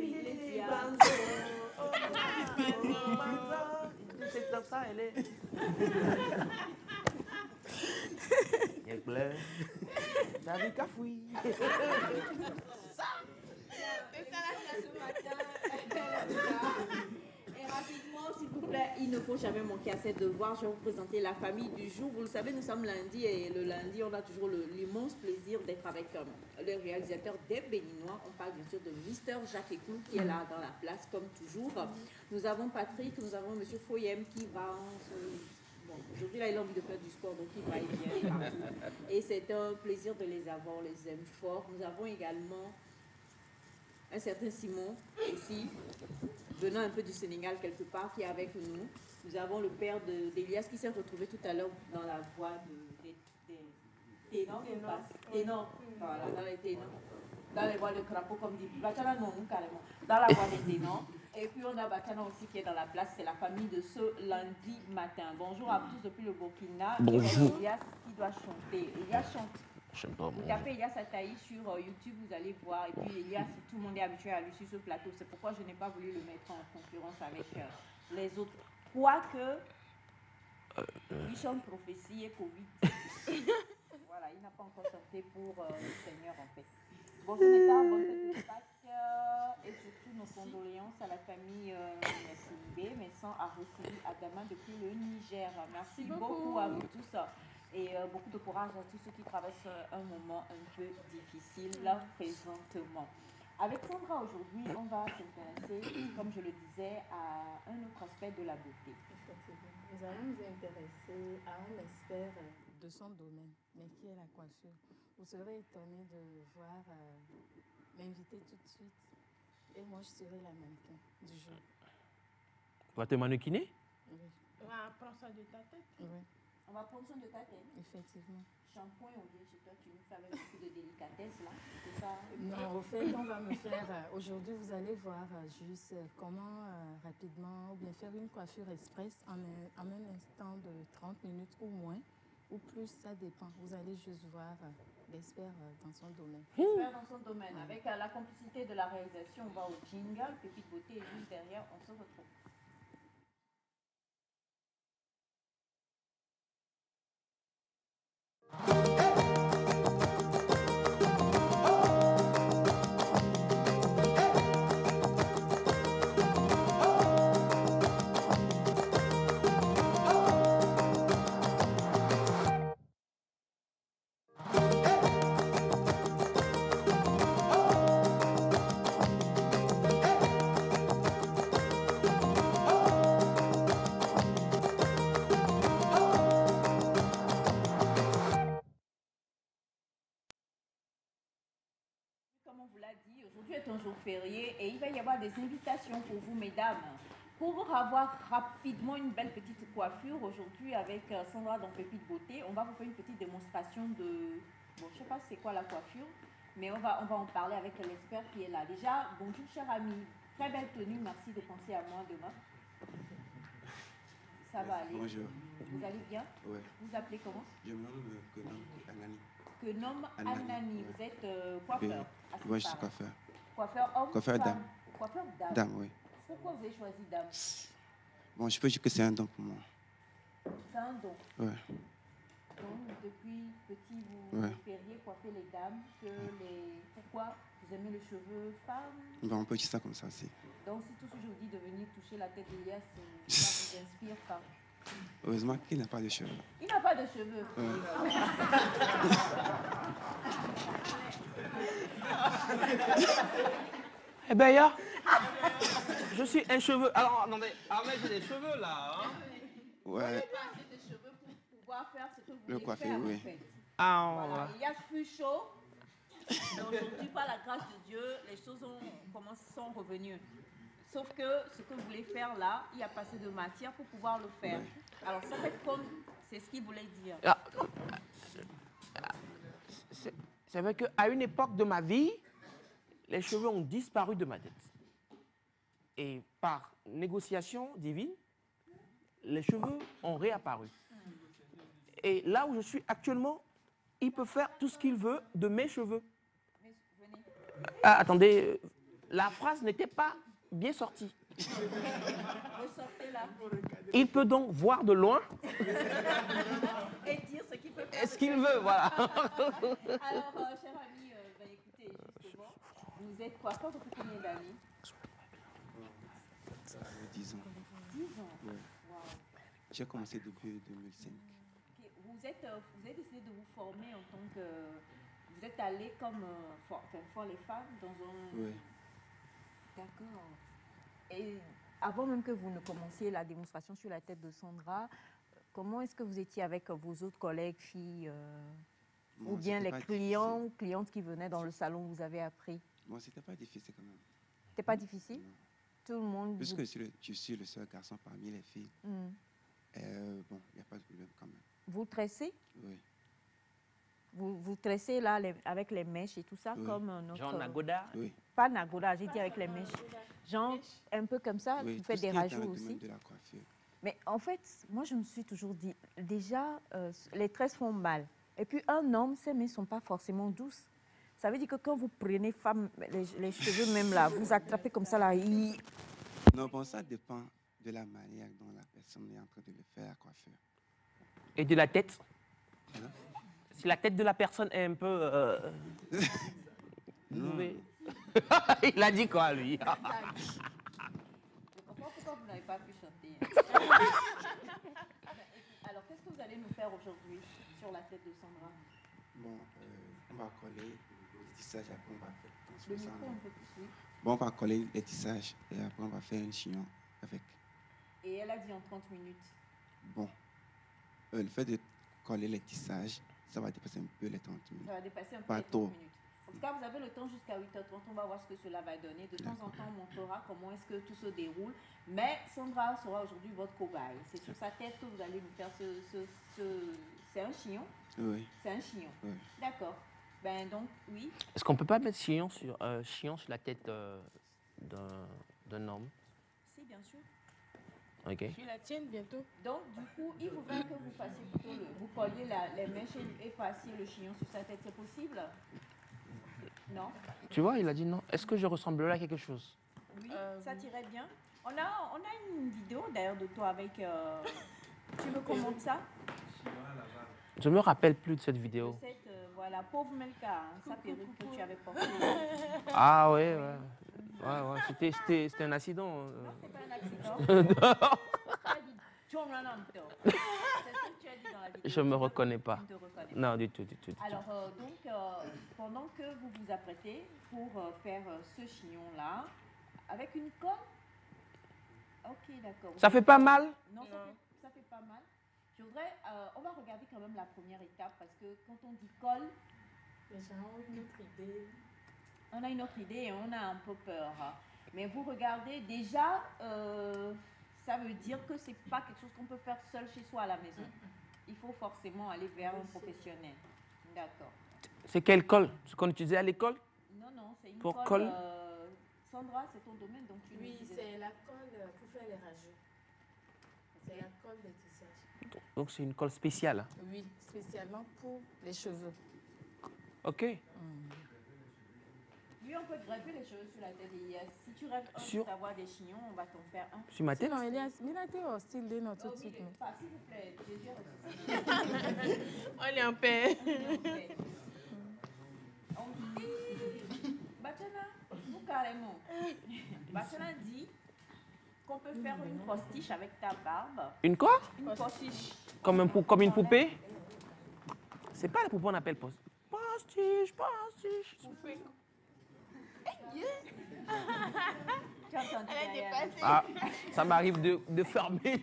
C'est comme ça, elle est. Elle pleure. David Cafoui. C'est ça la classe ce matin. Et rapidement, s'il vous plaît, il ne faut jamais manquer à ces devoirs. Je vais vous présenter la famille du jour. Vous le savez, nous sommes lundi et le lundi, on a toujours l'immense plaisir d'être avec le réalisateur des Béninois. On parle bien sûr de Mister Jacques Ecoul qui est là dans la place comme toujours. Nous avons Patrick, nous avons Monsieur Foyem qui va Bon, aujourd'hui, là, il a envie de faire du sport, donc il va y vient partout. Et c'est un plaisir de les avoir, on les aime fort. Nous avons également un certain Simon aussi, venant un peu du Sénégal quelque part, qui est avec nous. Nous avons le père d'Elias qui s'est retrouvé tout à l'heure dans la voie des ténors, voilà, dans les ténors, dans les voies de crapaud, comme dit Bachana, non, carrément, dans la voie des ténors. Et puis on a Bachana aussi qui est dans la place, c'est la famille de ce lundi matin. Bonjour à tous depuis le Burkina. Bonjour. Et Elias qui doit chanter. Elias chante. Vous tapez Elias Ataï sur YouTube, vous allez voir. Et puis Elias, tout le monde est habitué à lui sur ce plateau. C'est pourquoi je n'ai pas voulu le mettre en concurrence avec les autres. Quoique, il chante prophétie et Covid. Voilà, il n'a pas encore chanté pour le Seigneur en fait. Bonjour Neta, bonne fête de Pâques. Et surtout nos condoléances à la famille Simbe, mais sans Arosili Adama depuis le Niger. Merci beaucoup à vous tous. Et beaucoup de courage à tous ceux qui traversent un moment un peu difficile là présentement. Avec Sandra aujourd'hui, on va s'intéresser, comme je le disais, à un autre aspect de la beauté. Effectivement. Nous allons nous intéresser à un expert de son domaine, mais qui est la coiffure. Vous serez étonné de voir m'inviter tout de suite. Et moi, je serai la mannequin du jour. Tu vas te mannequiner? Oui. On va prendre ça de ta tête. Oui. On va prendre soin de ta tête. Effectivement. Shampoing, on vient chez toi, tu nous fais avec beaucoup de délicatesse là. C'est ça? Non, au fait, on va me faire. Aujourd'hui, vous allez voir juste comment rapidement, ou bien faire une coiffure express en un instant de 30 minutes ou moins, ou plus, ça dépend. Vous allez juste voir l'expert dans son domaine. L'expert dans son domaine. Avec la complicité de la réalisation, on va au jingle, Pépite Beauté, et juste derrière, on se retrouve. Comme on vous l'a dit, aujourd'hui est un jour férié et il va y avoir des invitations pour vous, mesdames. Pour avoir rapidement une belle petite coiffure, aujourd'hui avec Sandra dans Pépite Beauté, on va vous faire une petite démonstration de... Bon, je ne sais pas c'est quoi la coiffure, mais on va en parler avec l'expert qui est là. Déjà, bonjour cher ami, très belle tenue, merci de penser à moi demain. Ça va aller. Bonjour. Vous allez bien? Oui. Vous appelez comment? Je me nomme Kenom Anani. Kenom Anani. Anani, vous êtes coiffeur? à ce Oui, je suis paraît. coiffeur. Coiffeur homme? Coiffeur femme? dame. Coiffeur dame. Dame, oui. Pourquoi vous avez choisi dame? Bon, je peux dire que c'est un don pour moi. C'est un don. Ouais. Donc, depuis petit, vous Ouais. préfériez coiffer les dames que les... Pourquoi Vous aimez les cheveux femmes? Ben, on peut dire ça comme ça aussi. Donc, si tous je vous dis de venir toucher la tête d'Elias, ça vous inspire pas? Heureusement qu'il n'a pas de cheveux. Il n'a pas de cheveux. Eh ben, ya, je suis un cheveu. Alors, attendez, Ahmed, j'ai des cheveux là. Hein? Ouais. Pas assez de cheveux pour pouvoir faire ce que vous Le voulez coiffeur, faire, oui. en fait. Ah, Voilà, ouais. Elias plus chaud. Et aujourd'hui, par la grâce de Dieu, les choses sont revenues. Sauf que ce que vous voulez faire là, il y a pas assez de matière pour pouvoir le faire. Alors, ça fait comme, c'est ce qu'il voulait dire. Ah, c'est vrai qu'à une époque de ma vie, les cheveux ont disparu de ma tête. Et par négociation divine, les cheveux ont réapparu. Et là où je suis actuellement, il peut faire tout ce qu'il veut de mes cheveux. Ah, attendez, la phrase n'était pas bien sortie. Ressortez là. Il peut donc voir de loin Et dire ce qu'il peut faire. ce qu'il veut, voilà. Alors, cher ami, écoutez, justement, vous êtes coiffeur depuis combien d'années? 10 ans. 10 ans. Ouais. Wow. J'ai commencé depuis 2005. Ok, vous avez décidé de vous former en tant que... Vous êtes allé comme for les femmes dans un... Oui. D'accord. Et avant même que vous ne commenciez la démonstration sur la tête de Sandra, comment est-ce que vous étiez avec vos autres collègues filles Bon, ou bien c'était les pas clients ou difficile. clientes qui venaient dans le salon, vous avez appris? Bon, c'était pas difficile quand même. C'était pas difficile? Tout le monde... Puisque je suis le seul garçon parmi les filles, Hmm. bon, il n'y a pas de problème quand même. Vous tressez? Oui. Vous tressez là avec les mèches et tout ça, Oui. comme notre... Genre Nagoda? Oui. Pas Nagoda, j'ai dit avec les mèches. Genre un peu comme ça, Oui, vous tout faites ce des qui est dans rajouts le aussi. domaine de la coiffure. Mais en fait, moi je me suis toujours dit, déjà, les tresses font mal. Et puis un homme, ses mains ne sont pas forcément douces. Ça veut dire que quand vous prenez femme, les cheveux même là, vous attrapez comme ça là, Non, bon, ça dépend de la manière dont la personne est en train de le faire, la coiffure. Et de la tête? Hein? Si la tête de la personne est un peu... Non. mauvais. Il a dit quoi, lui? Je comprends pourquoi vous n'avez pas pu chanter. Alors, qu'est-ce que vous allez nous faire aujourd'hui sur la tête de Sandra? Bon, on va coller les tissages, après on va faire... Le micro un peu plus, oui. Bon, on va coller les tissages et après on va faire un chignon avec. Et elle a dit en 30 minutes. Bon, le fait de coller les tissages, ça va dépasser un peu les 30 minutes. Ça va dépasser un peu Pas les 30 trop. minutes. En tout cas, vous avez le temps jusqu'à 8h30. On va voir ce que cela va donner. De temps en temps, on montrera comment est-ce que tout se déroule. Mais Sandra sera aujourd'hui votre cobaye. C'est sur sa tête que vous allez nous faire C'est un chignon? Oui. C'est un chignon. Oui. D'accord. Ben donc, oui. Est-ce qu'on ne peut pas mettre chignon sur la tête d'un homme? Si, bien sûr. Ok. Tu la tienne bientôt. Donc, du coup, il faudrait que vous fassiez plutôt vous colliez les mèches et fassiez le chignon sur sa tête. C'est possible? Non? Tu vois, il a dit non. Est-ce que je ressemble là à quelque chose? Oui, ça t'irait bien. On a une vidéo d'ailleurs de toi avec... tu me commandes ça? Je me rappelle plus de cette vidéo. Cette, voilà, pauvre Melka, hein, sa perruque que tu avais portée. Ah ouais, ouais. Ouais. C'était un accident. Non, c'est pas un accident. Tu as dit Jonananto. C'est ce que tu as dit dans la vidéo. Je ne me reconnais pas. Tu ne te reconnais pas. Non, du tout. Alors, pendant que vous vous apprêtez pour faire ce chignon-là, avec une colle. Ok, d'accord. Ça fait pas mal? Non, ça fait pas mal. Je voudrais, on va regarder quand même la première étape parce que quand on dit colle, les gens ont une autre idée. On a une autre idée et on a un peu peur. Mais vous regardez, déjà, ça veut dire que c'est pas quelque chose qu'on peut faire seul chez soi à la maison. Il faut forcément aller vers un professionnel. D'accord. C'est quelle colle? Ce qu'on utilisait à l'école? Non, c'est une pour colle. Sandra, c'est ton domaine, donc tu Oui, c'est la colle pour faire les rajouts. C'est la colle de tissage. Donc c'est une colle spéciale? Oui, spécialement pour les cheveux. Ok. Lui, on peut greffer les cheveux sur la tête. Si tu rêves d'avoir des chignons, on va t'en faire un. Sur ma tête? Non, Elias, il a été hostile de notre tout de suite. S'il vous plaît, On est en paix. Bachana, nous carrément. Bachana dit qu'on peut faire une postiche avec ta barbe. Une quoi? Une postiche. Comme une poupée? C'est pas la poupée, on appelle postiche, postiche. Poupée. Tu as entendu derrière. Ah, ça m'arrive de fermer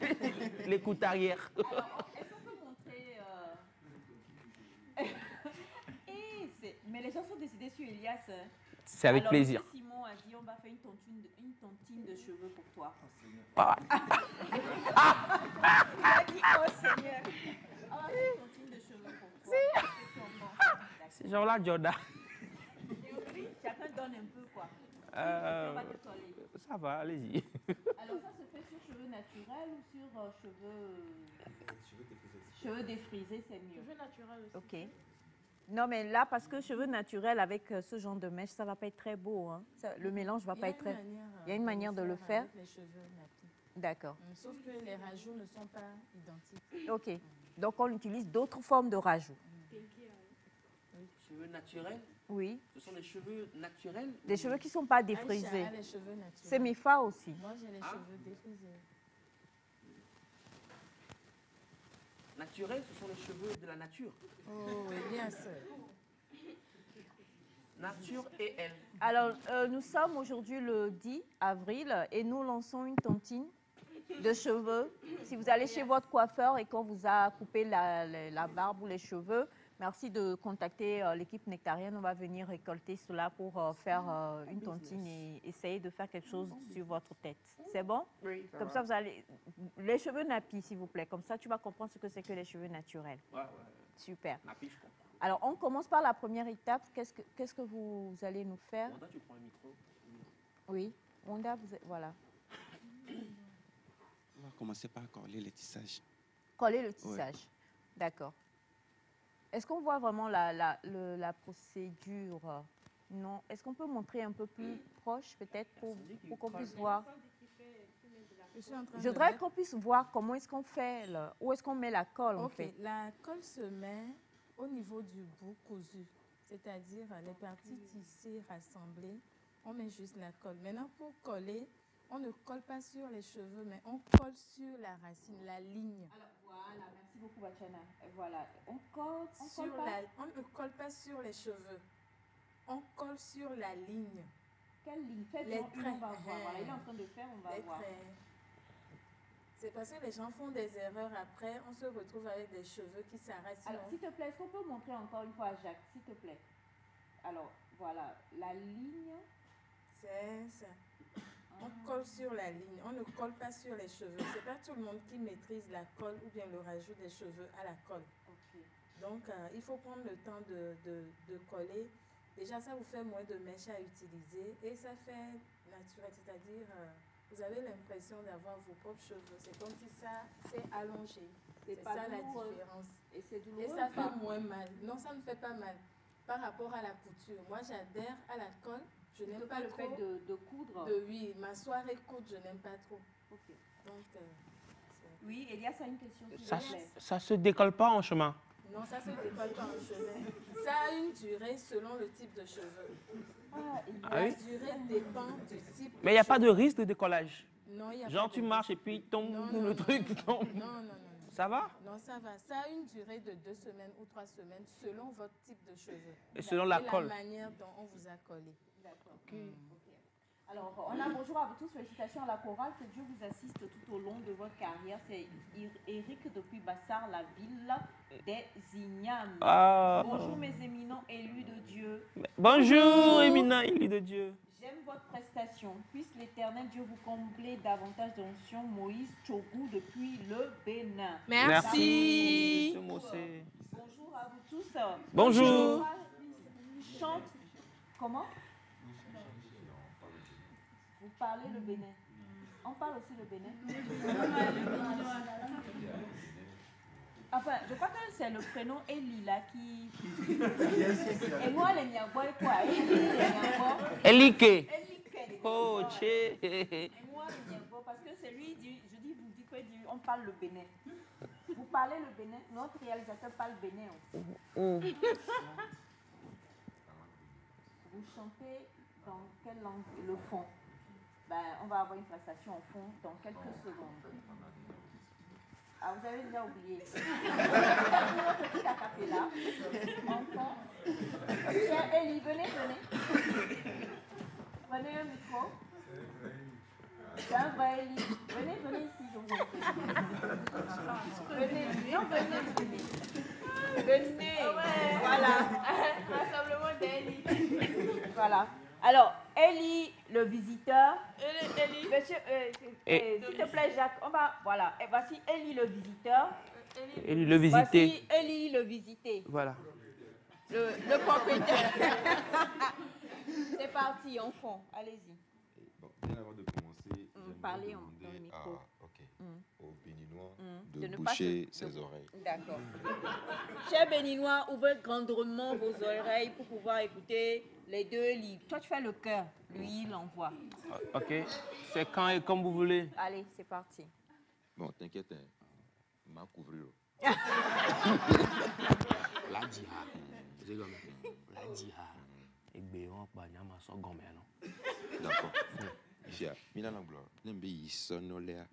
l'écoute arrière. Alors, est-ce qu'on peut montrer... Mais les gens sont décidés sur Elias. C'est avec Alors, plaisir. M. Simon a dit on va faire une tontine de cheveux pour toi. Ah. Il a dit oh Seigneur. On va faire une tontine de cheveux pour toi. C'est genre là, Jordan. Chacun donne un peu quoi. On va te coller. Ça va, allez-y. Alors ça se fait sur cheveux naturels ou sur cheveux défrisés, c'est mieux. Cheveux naturels aussi. Ok. Non, mais là, parce que cheveux naturels avec ce genre de mèche, ça ne va pas être très beau. Hein. Le mélange ne va pas être très... Il y a une manière de le faire. Avec les cheveux nappies. D'accord. Sauf que les rajouts ne sont pas identiques. Ok. Donc, on utilise d'autres formes de rajouts. Cheveux naturels? Oui. Ce sont des cheveux naturels? Des cheveux qui ne sont pas défrisés. Aïcha a les cheveux naturels. C'est Mifa aussi. Moi, j'ai les cheveux défrisés. Naturels, ce sont les cheveux de la nature. Oh, oui, bien sûr. Nature et elle. Alors, nous sommes aujourd'hui le 10 avril et nous lançons une tontine de cheveux. Si vous allez chez votre coiffeur et qu'on vous a coupé la barbe ou les cheveux, merci de contacter l'équipe nectarienne. On va venir récolter cela pour faire une tontine et essayer de faire quelque chose sur votre tête. C'est bon? Oui. Comme ça, vous allez... Les cheveux nappis, s'il vous plaît. Comme ça, tu vas comprendre ce que c'est que les cheveux naturels. Ouais. Super. Nappy, je comprends. Alors, on commence par la première étape. Qu'est-ce que vous allez nous faire? Wanda, tu prends le micro. Oui. Wanda, voilà. On va commencer par coller les tissages. Coller le tissage. D'accord. Est-ce qu'on voit vraiment la procédure? Non. Est-ce qu'on peut montrer un peu plus proche, peut-être, pour qu'on puisse voir? Je voudrais qu'on puisse voir comment est-ce qu'on fait, où est-ce qu'on met la colle, en fait. La colle se met au niveau du bout cousu, c'est-à-dire les parties tissées, rassemblées. On met juste la colle. Maintenant, pour coller, on ne colle pas sur les cheveux, mais on colle sur la racine, la ligne. Alors, voilà, merci beaucoup, Bachana. Voilà, on ne colle pas sur les cheveux. On colle sur la ligne. Quelle ligne? Les traits. On va voir. Voilà, il est en train de faire, on va voir. C'est parce que les gens font des erreurs après, on se retrouve avec des cheveux qui s'arrêtent. Alors, s'il te plaît, est-ce qu'on peut montrer encore une fois à Jacques, s'il te plaît? Alors, voilà, la ligne. C'est ça. On colle sur la ligne, on ne colle pas sur les cheveux. C'est pas tout le monde qui maîtrise la colle ou bien le rajout des cheveux à la colle. Okay. Donc, il faut prendre le temps de coller. Déjà, ça vous fait moins de mèches à utiliser et ça fait naturel, c'est-à-dire vous avez l'impression d'avoir vos propres cheveux. C'est comme si ça s'est allongé. C'est ça la différence. Et c'est douloureux. Et ça fait moins mal. Non, ça ne fait pas mal par rapport à la couture. Moi, j'adhère à la colle. Je n'aime pas le trop fait de coudre. Oui, m'asseoir et coudre, je n'aime pas trop. Okay. Donc, oui, Elias a une question. Ça se décolle pas en chemin? Non, ça se décolle pas en chemin. Ça a une durée selon le type de cheveux. La durée dépend du type. Mais il n'y a pas de risque de décollage? Non, il n'y a genre, pas tu marches et puis le truc tombe? Non. Ça va? Non, ça va. Ça a une durée de 2 semaines ou 3 semaines selon votre type de cheveux. Et selon la colle. La manière dont on vous a collé. D'accord. Alors, on a bonjour à vous tous. Félicitations à la chorale. Que Dieu vous assiste tout au long de votre carrière. C'est Eric depuis Bassar, la ville des Ignames. Bonjour mes éminents élus de Dieu. Bonjour éminents élus de Dieu. J'aime votre prestation. Puisse l'Éternel Dieu vous combler davantage d'onction. Moïse Chogou depuis le Bénin. Merci. Bonjour à vous tous. Bonjour. Chante. Comment? Vous parlez le Bénin. On parle aussi le Bénin. Enfin, je crois que c'est le prénom Elila qui... Et moi, les Niagua et quoi? Elike. Oh, tché. Et moi, les Niagua, parce que c'est lui, je dis, vous dites qu'on parle le Bénin. Vous parlez le Bénin, notre réalisateur parle Bénin aussi. Vous chantez dans quelle langue le fond? Ben, on va avoir une prestation en fond dans quelques secondes. Ah, vous avez déjà oublié. Petit acapella. Enfant. Chère Ellie, venez. Prenez un micro. C'est un vrai Ellie. Venez ici, je vous en prie. Venez. Voilà. Rassemblement d'Ellie. Voilà. Alors, Ellie, le visiteur. Ellie. Monsieur, s'il te plaît, Jacques, on va. Voilà. Et voici Ellie, le visiteur. Ellie, le visité. Voici Ellie, le visité. Voilà. Le propriétaire. C'est parti, en fond. Allez-y. Bon, bien avant de commencer, parlez demander dans le micro. aux Béninois De ne de pas boucher se- ses oreilles. D'accord. Chers Béninois, ouvrez grandement vos oreilles pour pouvoir écouter les deux livres. Toi, tu fais le cœur, lui, il envoie. Ok. C'est quand et comme vous voulez. Allez, c'est parti. Bon, t'inquiète, m'a couvrir. La diha. C'est comme la diha. Et béon, banyama, son gommé, non? D'accord. Chia, mina na gloire. Nembe yisono lea.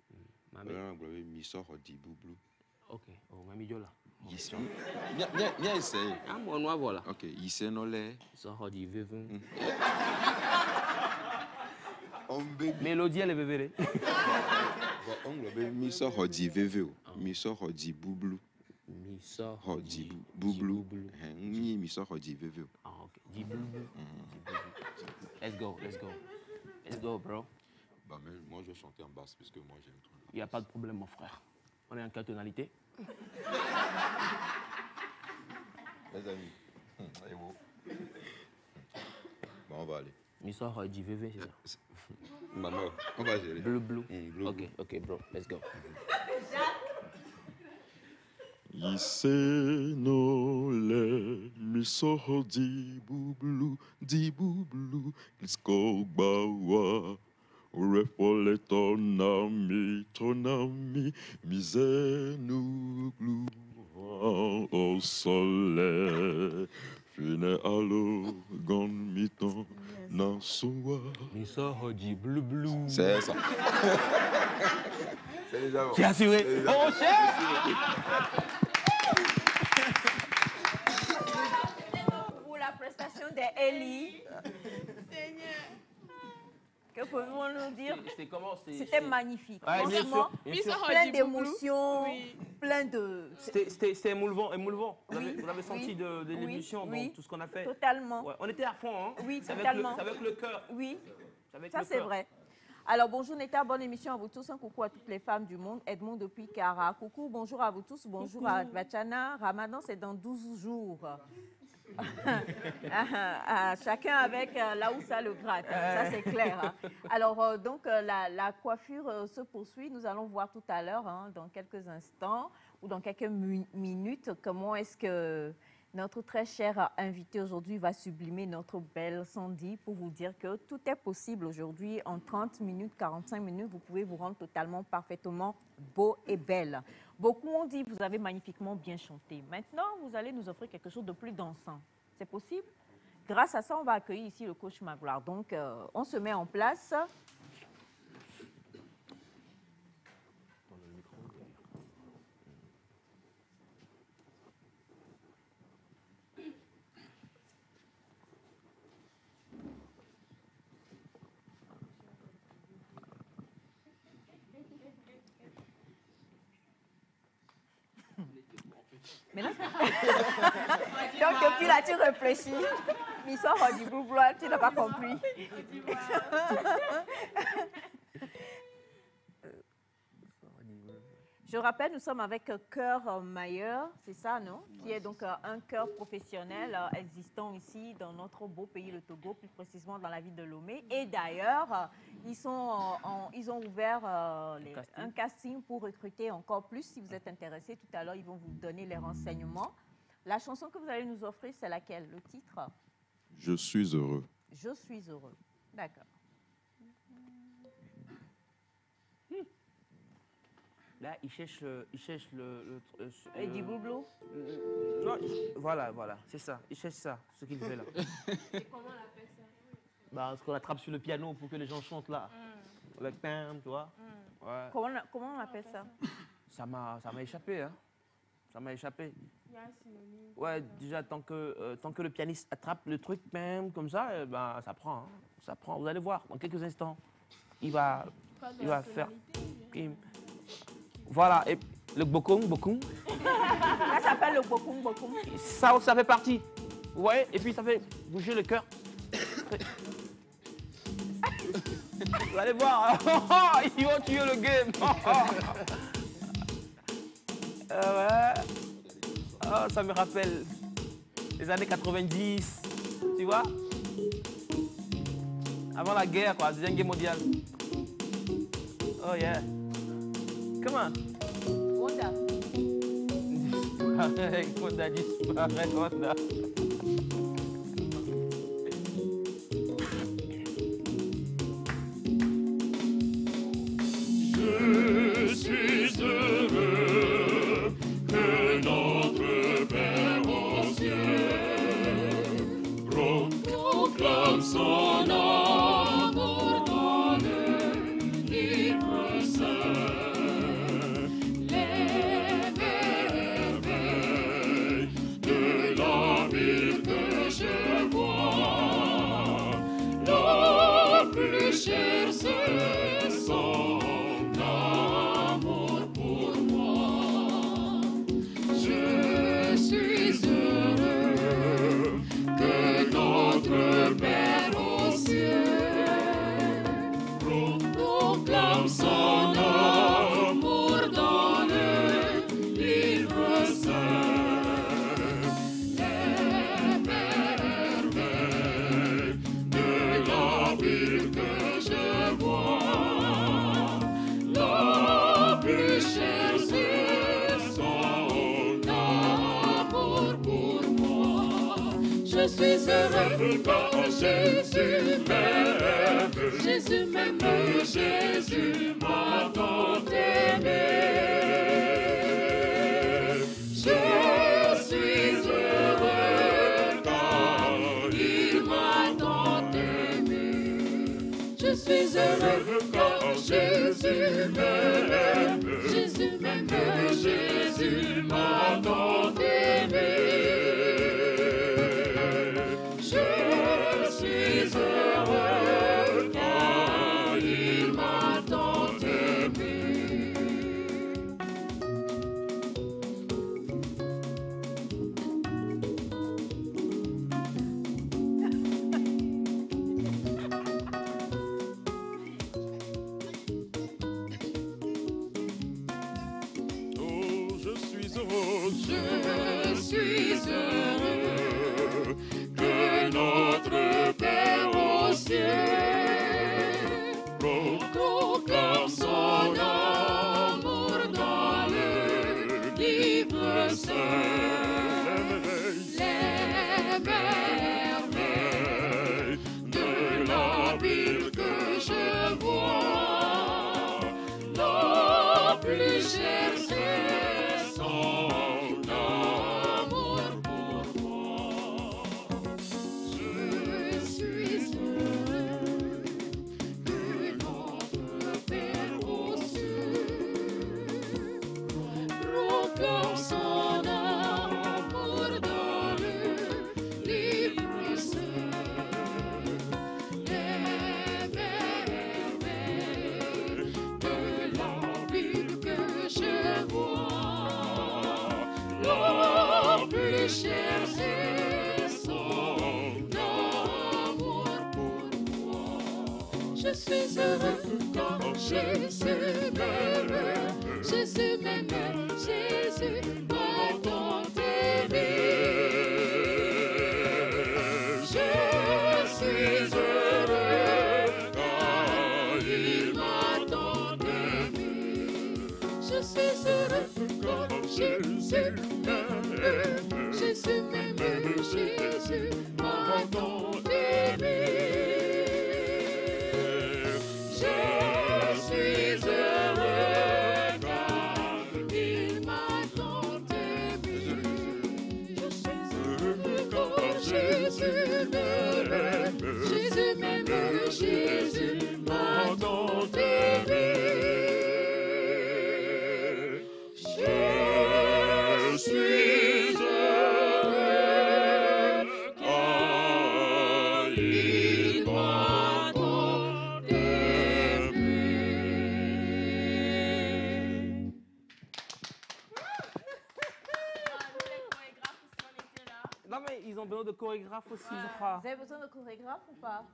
Mami. Na gloire mi so hodi bublu. Ok. Oh, mami jola. Yiso. Nya essaye. Ah, mon noir, voilà. Ok, yisono lea. So hodi vevin. On baby. Mélodie, elle est vévérée. Bon, on gloire mi so hodi veve o. Mi so hodi bublu. Mi so hodi bublu. Mi so hodi veve o. Ah, ok. Di bublu. Let's go, bro. Bah, mais moi, je vais chanter en basse parce que moi, j'aime trop. Il n'y a pas de problème, mon frère. On est en quelle tonalité? Les amis, et vous? Bon, on va aller. Miso Hodi VV, c'est ça? Maman, on va gérer. Blue. Ok, bro, let's go. Isenole miso di bublu, let's go bawa. Refole tonami, mise nous gloire au soleil. Fine allo, gon miton, nan soa. Miso Hodi blue. C'est ça. C'est déjà bon. Qui a assuré? Oh, chef! Pour la prestation d'Ellie. Que pouvons nous dire? C'était magnifique. Ouais, bien Franchement, sûr, bien sûr. plein d'émotions, plein de... C'était émouvant. Vous avez senti oui, de l'émotion dans tout ce qu'on a fait? Totalement. Ouais, on était à fond, hein? Oui, C'est totalement. avec le cœur. Oui, Avec ça le c'est cœur. vrai. Alors, bonjour Neta, bonne émission à vous tous. Un coucou à toutes les femmes du monde. Edmond depuis Cara. Coucou, bonjour à vous tous. Bonjour à Bachana. Ramadan, c'est dans 12 jours. Chacun avec là où ça le gratte. Ça, c'est clair. Hein. Alors, donc, la coiffure se poursuit. Nous allons voir tout à l'heure, hein, dans quelques instants ou dans quelques minutes, comment est-ce que notre très cher invité aujourd'hui va sublimer notre belle Sandy pour vous dire que tout est possible aujourd'hui. En 30 minutes, 45 minutes, vous pouvez vous rendre totalement, parfaitement beau et belle. Beaucoup ont dit que vous avez magnifiquement bien chanté. Maintenant, vous allez nous offrir quelque chose de plus dansant. C'est possible? Grâce à ça, on va accueillir ici le coach Magloire. Donc, on se met en place. Mais là, donc depuis là, tu réfléchis. L'histoire du boublois, tu n'as pas compris. Je rappelle, nous sommes avec Cœur Mayer, c'est ça, non? Qui est donc un chœur professionnel existant ici dans notre beau pays, le Togo, plus précisément dans la ville de Lomé. Et d'ailleurs, ils ont ouvert un casting pour recruter encore plus. Si vous êtes intéressés, tout à l'heure, ils vont vous donner les renseignements. La chanson que vous allez nous offrir, c'est laquelle? Le titre? Je suis heureux. Je suis heureux. D'accord. Là, il cherche le Eddie Boublou? Non, voilà, c'est ça. Il cherche ça, ce qu'il fait là. Et comment on appelle ça? Bah, ce qu'on attrape sur le piano pour que les gens chantent là. Le pam, tu vois. Ouais. Comment on appelle ça? Ça m'a échappé, hein. Ça m'a échappé. Il y a un synonyme. Ouais, déjà, tant que le pianiste attrape le truc, même comme ça, ben, ça prend. Hein. Ça prend. Vous allez voir, dans quelques instants, il va faire. Voilà, et le bokung. Ça s'appelle le bokung. Ça fait partie. Vous voyez? Et puis, ça fait bouger le cœur. Vous allez voir, ils vont tuer le game. Ouais. Oh, ça me rappelle les années 90, tu vois? Avant la guerre, quoi, deuxième guerre mondiale. Oh yeah. Come on. Wanda. Wanda disparaît, Wanda. Je suis heureux que notre Père aux cieux proclame son amour dans le livre saint. Les merveilles de la ville que je vois, la plus chère c'est son amour pour moi. Je suis heureux que notre Père aux cieux proclame son amour dans le livre saint. Les merveilles de la ville que je vois, la plus chère c'est son amour pour moi. Je suis heureux quand Jésus m'aime, Jésus m'aime, Jésus m'a tant aimé. Je suis heureux quand il m'a tant aimé. Je suis heureux quand Jésus m'aime, Jésus m'aime, Jésus m'a tant aimé. Je suis heureux quand il m'a tant aimé. Oh, je suis heureux. Je suis heureux que notre Père aux cieux proclame son amour dans le livre saint. Les merveilles de la ville que je vois, la plus chère c'est son amour pour moi. Je suis heureux que notre Père aux cieux proclame son amour dans le livre saint. Les merveilles de la ville que je vois, la plus chère c'est son amour pour moi. Je suis heureux quand Jésus m'aime, Jésus m'aime, Jésus m'a tant aimé. Je suis heureux quand il m'a tant aimé. Je suis heureux quand Jésus m'aime, Jésus m'aime, Jésus m'a tant aimé. Je suis heureux quand il m'a tant aimé. Je suis heureux quand Jésus m'aime, Jésus m'aime, Jésus m'a tant aimé. Je suis heureux car il m'a tant aimé. Non, mais ils ont besoin de chorégraphes aussi, je crois. Vous avez besoin de chorégraphe ou pas?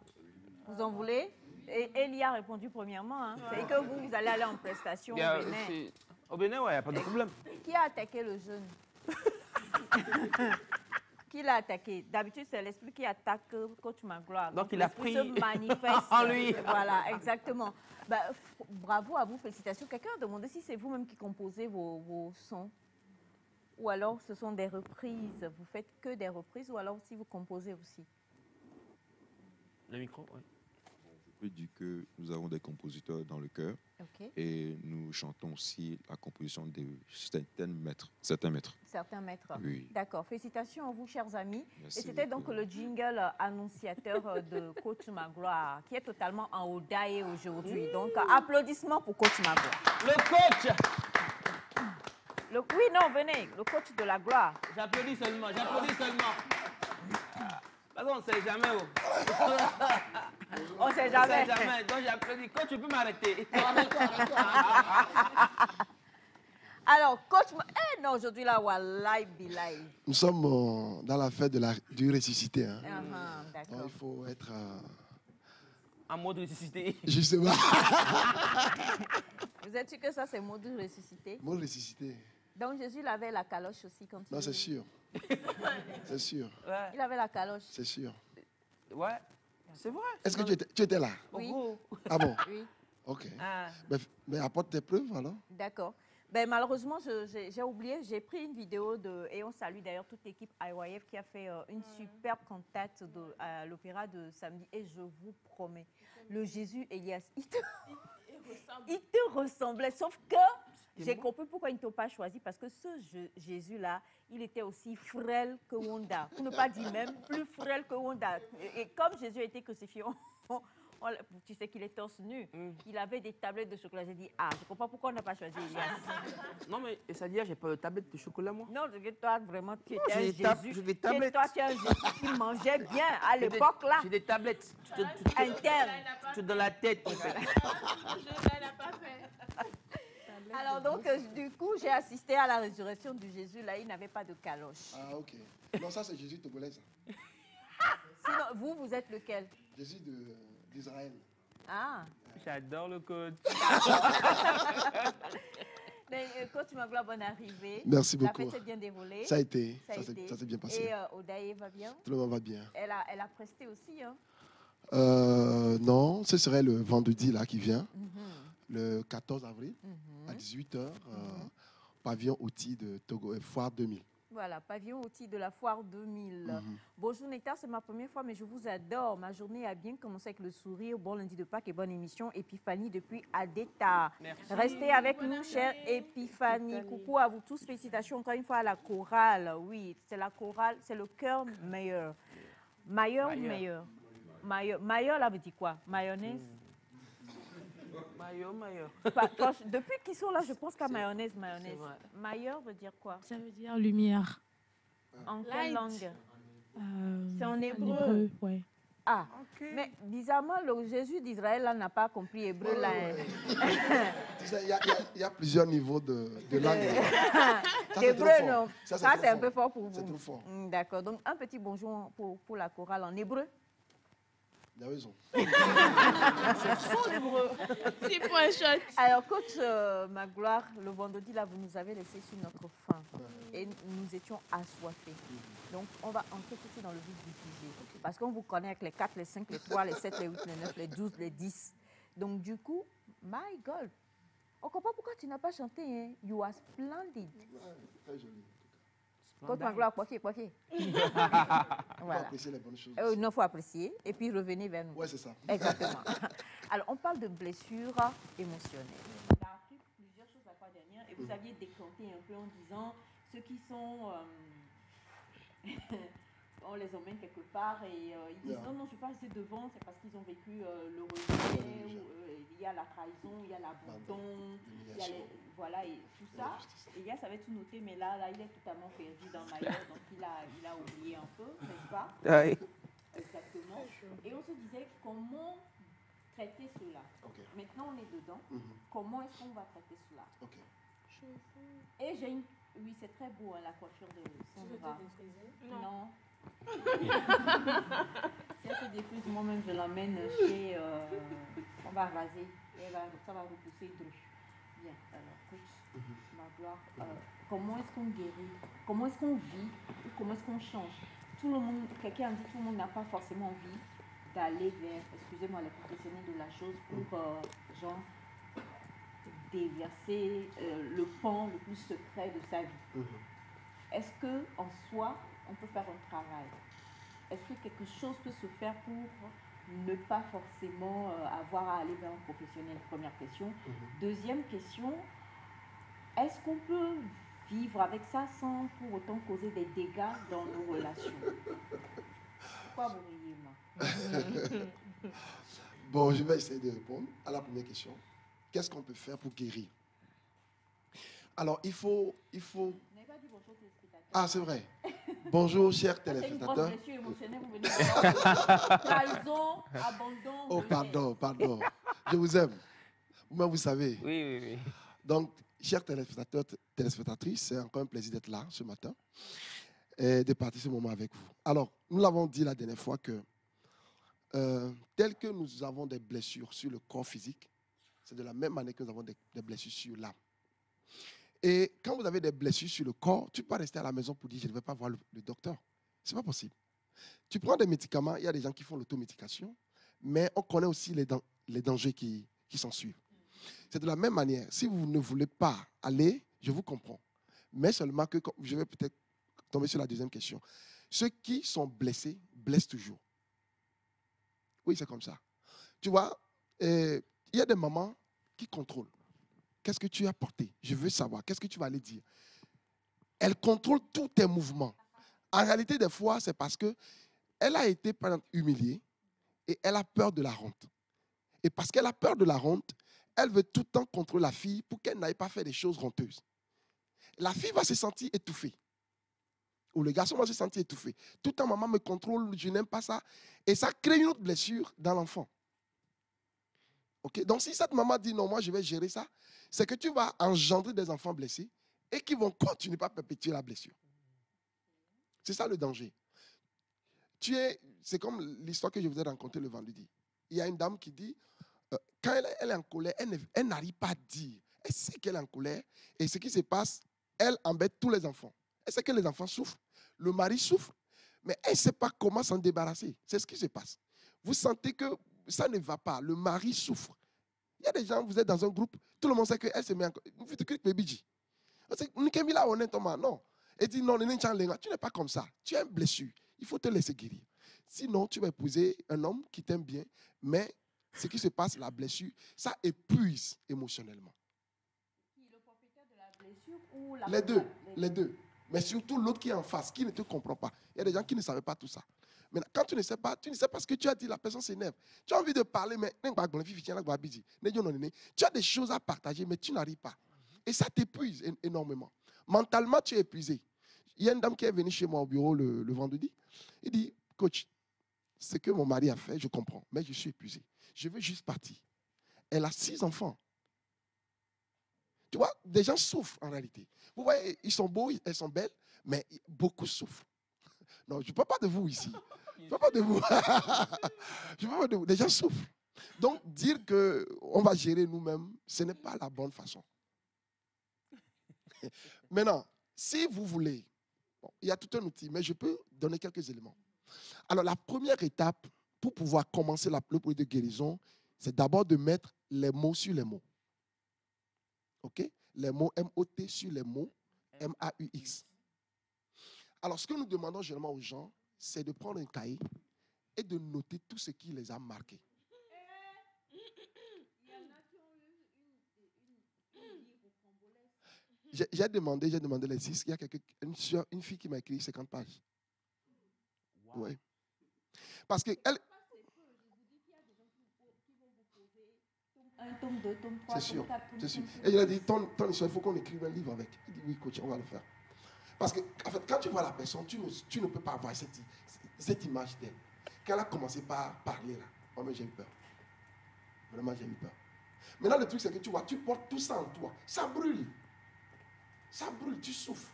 Vous en voulez? Et Elie a répondu premièrement. Hein. C'est que vous allez aller en prestation au Bénin. Au Bénin, ouais, il n'y a pas de problème. Qui a attaqué le jeune? Qui l'a attaqué? D'habitude, c'est l'esprit qui attaque Coach Magloire. Donc il a pris se manifeste en lui. Voilà, exactement. Bah, bravo à vous, félicitations. Quelqu'un a demandé si c'est vous-même qui composez vos sons. Ou alors ce sont des reprises. Vous faites que des reprises ou alors si vous composez aussi? Le micro, oui. Je peux dire que nous avons des compositeurs dans le chœur et nous chantons aussi la composition de certains maîtres. Certains maîtres. Oui. D'accord. Félicitations à vous, chers amis. Merci Et c'était donc beaucoup. le jingle annonciateur de Coach Magloire qui est totalement en Odaye aujourd'hui. Donc, applaudissements pour Coach Magloire. Le coach! Oui, non, venez, le coach de la gloire. J'applaudis seulement, j'applaudis seulement. Parce qu'on ne sait jamais. Oh. On ne sait jamais. On sait jamais, donc j'applaudis. Coach, tu peux m'arrêter. Alors, coach, non, aujourd'hui, là, wallahi billahi. Nous sommes dans la fête du ressuscité. Hein. D'accord. Donc, il faut être... En mode ressuscité. Justement. Vous êtes sûr que ça, c'est mot de ressuscité? Mot ressuscité. Donc, Jésus, il avait la caloche aussi quand il... Non, c'est sûr. C'est sûr. Ouais. Il avait la caloche. C'est sûr. Ouais, c'est vrai. Est-ce que tu étais là? Oui. Ah bon? Oui. Ok. Ah. Mais apporte tes preuves, alors. D'accord. Ben, malheureusement, j'ai oublié, j'ai pris une vidéo et on salue d'ailleurs toute l'équipe IYF qui a fait une superbe cantate à l'opéra de samedi. Et je vous promets, le Jésus Elias, il te ressemblait, sauf que j'ai compris pourquoi ils ne t'ont pas choisi, parce que ce Jésus-là, il était aussi frêle que Wanda, pour ne pas dire même plus frêle que Wanda. Et comme Jésus a été crucifié, tu sais qu'il est torse nu, il avait des tablettes de chocolat. J'ai dit, je ne comprends pas pourquoi on n'a pas choisi Elias. Non, mais ça dit, j'ai pas de tablette de chocolat, moi. Non, toi, vraiment, tu étais un Jésus. J'ai des tablettes. Toi, tu es un Jésus qui mangeait bien à l'époque, là. J'ai des tablettes. Interne. Tu es dans la tête, en fait. Alors, donc, du coup, j'ai assisté à la résurrection du Jésus. Là, il n'avait pas de caloche. Ah, ok. Non, ça, c'est Jésus togolais, ça. Sinon, vous êtes lequel? Jésus d'Israël. Ah. J'adore le coach. Coach Magloire, bonne arrivée. Merci beaucoup. La fête s'est bien déroulée. Ça a été. Ça s'est bien passé. Et Odaye va bien? Tout le monde va bien. Elle a presté aussi, hein? Non, ce serait le vendredi là qui vient, le 14 avril, à 18h, pavillon outil de Togo, Foire 2000. Voilà, pavillon outil de la Foire 2000. Bonjour Nectar, c'est ma première fois, mais je vous adore. Ma journée a bien commencé avec le sourire. Bon lundi de Pâques et bonne émission. Épiphanie depuis Adeta. Merci. Restez avec nous, chère Épiphanie. Coucou à vous tous. Félicitations encore une fois à la chorale. Oui, c'est la chorale, c'est le cœur meilleur. Meilleur ou meilleur? Meilleur, là, veut dire quoi? Mayonnaise? Meilleur. Depuis qu'ils sont là, je pense qu'à mayonnaise. Meilleur veut dire quoi? Ça veut dire lumière. En quelle langue? C'est en En hébreu. ouais. Ah, mais bizarrement, le Jésus d'Israël là n'a pas compris hébreu là. Tu sais, il y a plusieurs niveaux de langue. Hébreu, non. Ça, c'est un peu fort pour vous. C'est trop fort. D'accord. Donc, un petit bonjour pour la chorale en hébreu. Il a raison. C'est faux l'hébreu. 6 points shot. Alors, coach Magloire, le vendredi, là, vous nous avez laissé sur notre faim. Et nous étions assoiffés. Donc, on va entrer tout de suite dans le vif du sujet. Parce qu'on vous connaît avec les 4, les 5, les 3, les 7, les 8, les 9, les 12, les 10. Donc, du coup, my God, on ne comprend pas pourquoi tu n'as pas chanté. Hein? You are splendid. Très joli. Coach Magloire, quoi qu'il. Il faut apprécier les bonnes choses. Non, il faut apprécier. Et puis, revenez vers nous. Oui, c'est ça. Exactement. Alors, on parle de blessures émotionnelles. On a appris plusieurs choses la fois dernière et vous aviez décanté un peu en disant ceux qui sont on les emmène quelque part et ils disent Yeah. non, non, je ne vais pas rester devant, c'est parce qu'ils ont vécu le rejet, il y a la trahison, il y a l'abandon, il y a voilà, et tout ça. Et il y a, ça va être tout noté, mais là, il est totalement perdu dans Maillot, donc il a oublié un peu, n'est-ce pas? Ouais. Exactement. Et on se disait comment traiter cela. Maintenant, on est dedans. Comment est-ce qu'on va traiter cela? Et j'ai une... Oui, c'est très beau, hein, la coiffure de Sandra. Non. Si elle se défrise, moi-même, je l'emmène chez... on va raser. Et ça va repousser Dru. Bien, alors, coach, ma gloire, comment est-ce qu'on guérit? Comment est-ce qu'on vit? Ou comment est-ce qu'on change? Tout le monde, quelqu'un a dit, tout le monde n'a pas forcément envie d'aller vers, excusez-moi, les professionnels de la chose pour, genre, déverser le pan le plus secret de sa vie. Est-ce qu'en soi, on peut faire un travail? Est-ce que quelque chose peut se faire pour ne pas forcément avoir à aller vers un professionnel? Première question. Deuxième question, est-ce qu'on peut vivre avec ça sans pour autant causer des dégâts dans nos relations? Pourquoi vous riez, moi? Bon, je vais essayer de répondre à la première question. Qu'est-ce qu'on peut faire pour guérir? Alors, il faut... Vous n'avez pas dit bonjour téléspectateurs. Ah, c'est vrai. Bonjour, chers C'est une grosse téléspectateurs. blessure émotionnelle, vous venez de trahison, abandon. Oh, pardon. Je vous aime. Vous-même, vous savez. Oui. Donc, chers téléspectateurs, téléspectatrices, c'est encore un plaisir d'être là ce matin et de partager ce moment avec vous. Alors, nous l'avons dit la dernière fois que tel que nous avons des blessures sur le corps physique, c'est de la même manière que nous avons des blessures sur l'âme. Et quand vous avez des blessures sur le corps, tu ne peux pas rester à la maison pour dire je ne vais pas voir le docteur. Ce n'est pas possible. Tu prends des médicaments, il y a des gens qui font l'automédication, mais on connaît aussi les dangers qui s'en suivent. C'est de la même manière. Si vous ne voulez pas aller, je vous comprends. Mais seulement que je vais peut-être tomber sur la deuxième question. Ceux qui sont blessés blessent toujours. Oui, c'est comme ça. Tu vois, il y a des mamans qui contrôlent. Qu'est-ce que tu as porté? Je veux savoir. Qu'est-ce que tu vas aller dire? Elle contrôle tous tes mouvements. En réalité, des fois, c'est parce qu'elle a été par exemple, humiliée et elle a peur de la honte. Et parce qu'elle a peur de la honte, elle veut tout le temps contrôler la fille pour qu'elle n'aille pas faire des choses honteuses. La fille va se sentir étouffée. Ou le garçon va se sentir étouffé. Tout le temps, maman me contrôle, je n'aime pas ça. Et ça crée une autre blessure dans l'enfant. Okay? Donc, si cette maman dit non, moi je vais gérer ça, c'est que tu vas engendrer des enfants blessés et qui vont continuer à perpétuer la blessure. C'est ça le danger. C'est comme l'histoire que je vous ai racontée le vendredi. Il y a une dame qui dit, quand elle est en colère, elle n'arrive pas à dire. Elle sait qu'elle est en colère et ce qui se passe, elle embête tous les enfants. Elle sait que les enfants souffrent, le mari souffre, mais elle ne sait pas comment s'en débarrasser. C'est ce qui se passe. Vous sentez que ça ne va pas, le mari souffre. Il y a des gens, vous êtes dans un groupe, tout le monde sait qu'elle se met en colère. Vous faites que baby dit. Non. Elle dit non, tu n'es pas comme ça. Tu as une blessure. Il faut te laisser guérir. Sinon, tu vas épouser un homme qui t'aime bien, mais ce qui se passe, la blessure, ça épuise émotionnellement. Le propriétaire de la blessure ou la Les deux. Mais surtout l'autre qui est en face, qui ne te comprend pas. Il y a des gens qui ne savaient pas tout ça. Maintenant, quand tu ne sais pas ce que tu as dit, la personne s'énerve. Tu as envie de parler, mais tu as des choses à partager, mais tu n'arrives pas. Et ça t'épuise énormément. Mentalement, tu es épuisé. Il y a une dame qui est venue chez moi au bureau le vendredi. Il dit, coach, ce que mon mari a fait, je comprends, mais je suis épuisé. Je veux juste partir. Elle a 6 enfants. Tu vois, des gens souffrent en réalité. Vous voyez, ils sont beaux, elles sont belles, mais beaucoup souffrent. Non, je ne parle pas de vous ici. Je ne parle pas de vous. Je ne parle pas de vous. Les gens souffrent. Donc, dire qu'on va gérer nous-mêmes, ce n'est pas la bonne façon. Maintenant, si vous voulez, il y a tout un outil, mais je peux donner quelques éléments. Alors, la première étape pour pouvoir commencer le processus de guérison, c'est d'abord de mettre les mots sur les mots. OK? Les mots M-O-T sur les mots M-A-U-X. Alors, ce que nous demandons généralement aux gens, c'est de prendre un cahier et de noter tout ce qui les a marqués. J'ai demandé les 6. Il y a une fille qui m'a écrit 50 pages. Oui. Parce que elle, Un tome 2, tome 3, c'est sûr, tome 4, tome c'est sûr. 5. Et il a dit, ton histoire, il faut qu'on écrive un livre avec. Il dit, oui, coach, on va le faire. Parce que, en fait, quand tu vois la personne, tu ne peux pas avoir cette image d'elle. Quand elle a commencé par parler, là, moi, j'ai eu peur. Vraiment, j'ai eu peur. Maintenant, le truc, c'est que tu vois, tu portes tout ça en toi. Ça brûle. Ça brûle, tu souffres.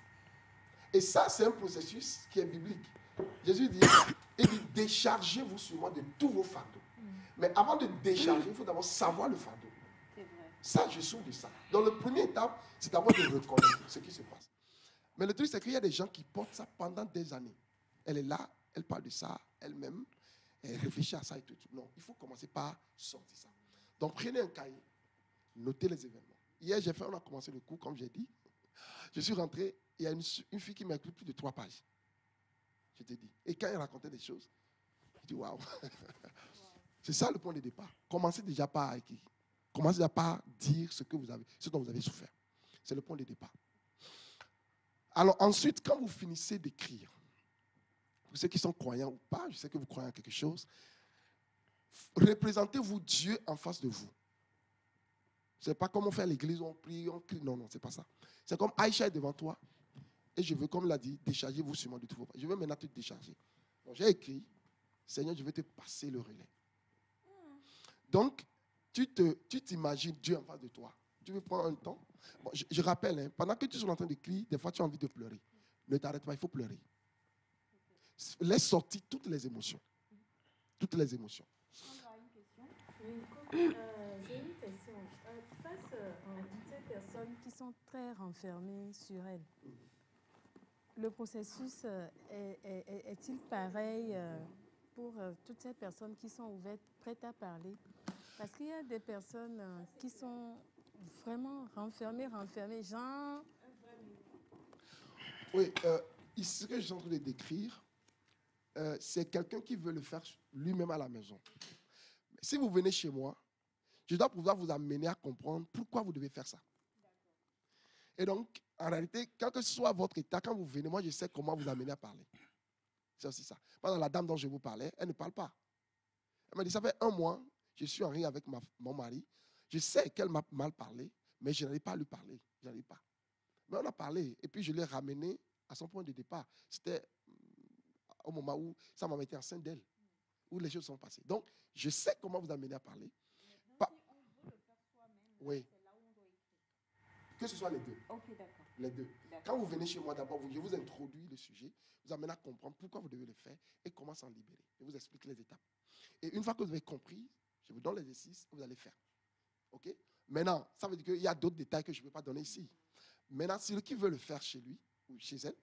Et ça, c'est un processus qui est biblique. Jésus dit, il dit, déchargez-vous sur moi de tous vos fardeaux. Mais avant de décharger, il faut d'abord savoir le fardeau. Ça, je souffre de ça. Donc, le premier étape, c'est d'abord de reconnaître ce qui se passe. Mais le truc, c'est qu'il y a des gens qui portent ça pendant des années. Elle est là, elle parle de ça elle-même, elle réfléchit à ça et tout. Non, il faut commencer par sortir ça. Donc, prenez un cahier, notez les événements. Hier, on a commencé le cours, comme j'ai dit. Je suis rentré, il y a une fille qui m'a écrit plus de 3 pages. Je t'ai dit. Et quand elle racontait des choses, je dis waouh. C'est ça le point de départ. Commencez déjà par écrire. Commencez déjà par dire ce dont vous avez souffert. C'est le point de départ. Alors ensuite, quand vous finissez d'écrire, pour ceux qui sont croyants ou pas, je sais que vous croyez en quelque chose, représentez-vous Dieu en face de vous. Ce n'est pas comme on fait à l'église, on prie, on crie. Non, c'est pas ça. C'est comme Aïcha est devant toi. Et je veux, comme l'a dit, déchargez-vous sur moi de tout vos pas. Je veux maintenant te décharger. Donc j'ai écrit, Seigneur, je vais te passer le relais. Donc, tu t'imagines Dieu en face de toi. Tu veux prendre un temps. Bon, je rappelle, hein, pendant que tu es en train d'écrire, des fois tu as envie de pleurer. Ne t'arrête pas, il faut pleurer. Laisse sortir toutes les émotions. Toutes les émotions. J'ai une question. Face à toutes ces personnes qui sont très renfermées sur elles, le processus est-il pareil pour toutes ces personnes qui sont ouvertes, prêtes à parler? Parce qu'il y a des personnes qui sont vraiment renfermées, genre... Oui, ici, ce que je suis en train de décrire, c'est quelqu'un qui veut le faire lui-même à la maison. Si vous venez chez moi, je dois pouvoir vous amener à comprendre pourquoi vous devez faire ça. Et donc, en réalité, quel que soit votre état, quand vous venez, moi, je sais comment vous amener à parler. C'est aussi ça. Par exemple, la dame dont je vous parlais, elle ne parle pas. Elle m'a dit, ça fait 1 mois, je suis en rien avec mon mari. Je sais qu'elle m'a mal parlé, mais je n'arrive pas à lui parler. Je n'arrive pas. Mais on a parlé, et puis je l'ai ramené à son point de départ. C'était au moment où ça m'a mis enceinte d'elle, où les choses sont passées. Donc, je sais comment vous amener à parler. Oui. Que ce soit les deux. Ok, d'accord. Les deux. Quand vous venez chez moi, d'abord, je vous introduis le sujet, vous amène à comprendre pourquoi vous devez le faire et comment s'en libérer. Je vous explique les étapes. Et une fois que vous avez compris, je vous donne l'exercice et vous allez faire. OK? Maintenant, ça veut dire qu'il y a d'autres détails que je ne peux pas donner ici. Maintenant, celui qui veut le faire chez lui ou chez elle,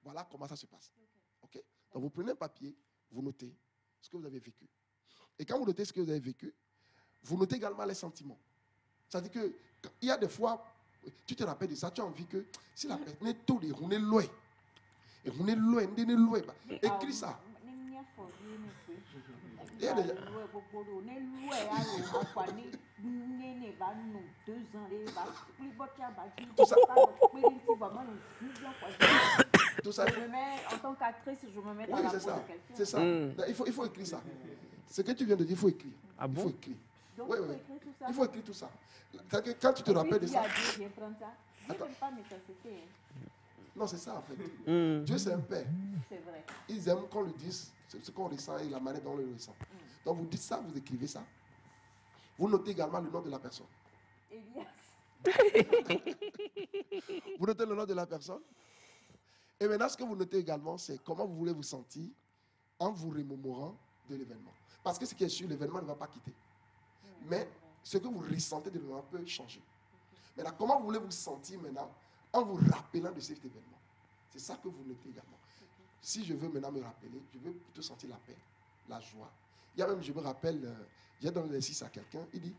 voilà comment ça se passe. OK? Donc, vous prenez un papier, vous notez ce que vous avez vécu. Et quand vous notez ce que vous avez vécu, vous notez également les sentiments. C'est-à-dire qu'il y a des fois, tu te rappelles de ça, tu as envie que si la personne est tôt, on est loin. Et on est loin, écris ça. Il y a des gens. Tout ça. Je me mets, en tant qu'actrice, je me mets dans la peau de quelqu'un. C'est ça. Il faut écrire ça. Ce que tu viens de dire, il faut écrire. Ah bon? Il faut écrire. Donc, oui. écrire tout ça. Il faut écrire tout ça. Que quand tu te rappelles de ça. Dieu viens prendre ça. Dieu n'aime pas méchanceté. Non, c'est ça en fait. Dieu, c'est un père. C'est vrai. Ils aiment qu'on le dise, ce qu'on ressent et la manière dont on le ressent. Donc vous dites ça, vous écrivez ça. Vous notez également le nom de la personne. Elias. Vous notez le nom de la personne. Et maintenant, ce que vous notez également, c'est comment vous voulez vous sentir en vous remémorant de l'événement. Parce que ce qui est sûr, l'événement ne va pas quitter. Mais ce que vous ressentez de l'événement peut changer. Maintenant, comment vous voulez vous sentir maintenant en vous rappelant de cet événement? C'est ça que vous notez également. Si je veux maintenant me rappeler, je veux plutôt sentir la paix, la joie. Il y a même, je me rappelle, j'ai donné l'exercice à quelqu'un, il dit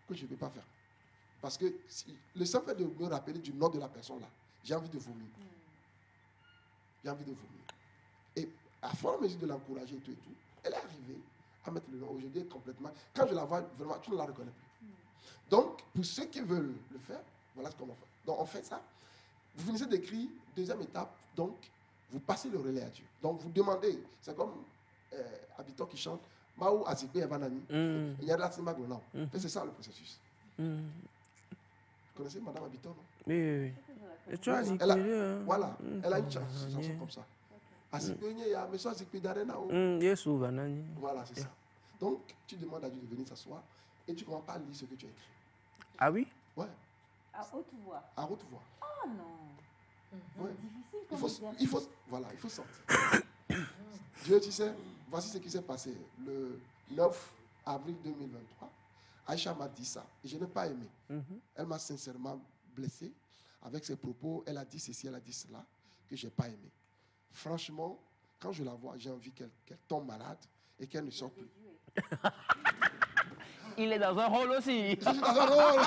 que je ne peux pas faire. Parce que le simple fait de me rappeler du nom de la personne là, j'ai envie de vomir. J'ai envie de vomir. Et à force mesure de l'encourager et tout, elle est arrivée à mettre le nom. Aujourd'hui, complètement. Quand je la vois, vraiment, tu ne la reconnais plus. Donc, pour ceux qui veulent le faire, voilà ce qu'on fait. Donc, on fait ça. Vous finissez d'écrire, deuxième étape, donc, vous passez le relais à Dieu. Donc vous demandez, c'est comme Habitant qui chante, Maou Azikbe Evanani, il y a de la Simaglonam. C'est ça le processus. Vous connaissez Madame Habitant, non? Oui. Et tu as dit voilà, elle a une chanson comme ça. Azikbe, il y a mais ça Azikbe d'Arena. Voilà, c'est ça. Donc tu demandes à Dieu de venir s'asseoir et tu ne commences pas à lire ce que tu as écrit. Ah oui? Ouais. À haute voix. À haute voix. Oh non. Ouais. Difficile Il comme faut sortir. Dieu, tu sais, voici ce qui s'est passé le 9 avril 2023. Aïcha m'a dit ça et je n'ai pas aimé. Elle m'a sincèrement blessé avec ses propos. Elle a dit ceci, elle a dit cela que je n'ai pas aimé. Franchement, quand je la vois, j'ai envie qu'elle tombe malade et qu'elle ne sorte plus. Il est dans un rôle aussi. Je suis dans un rôle.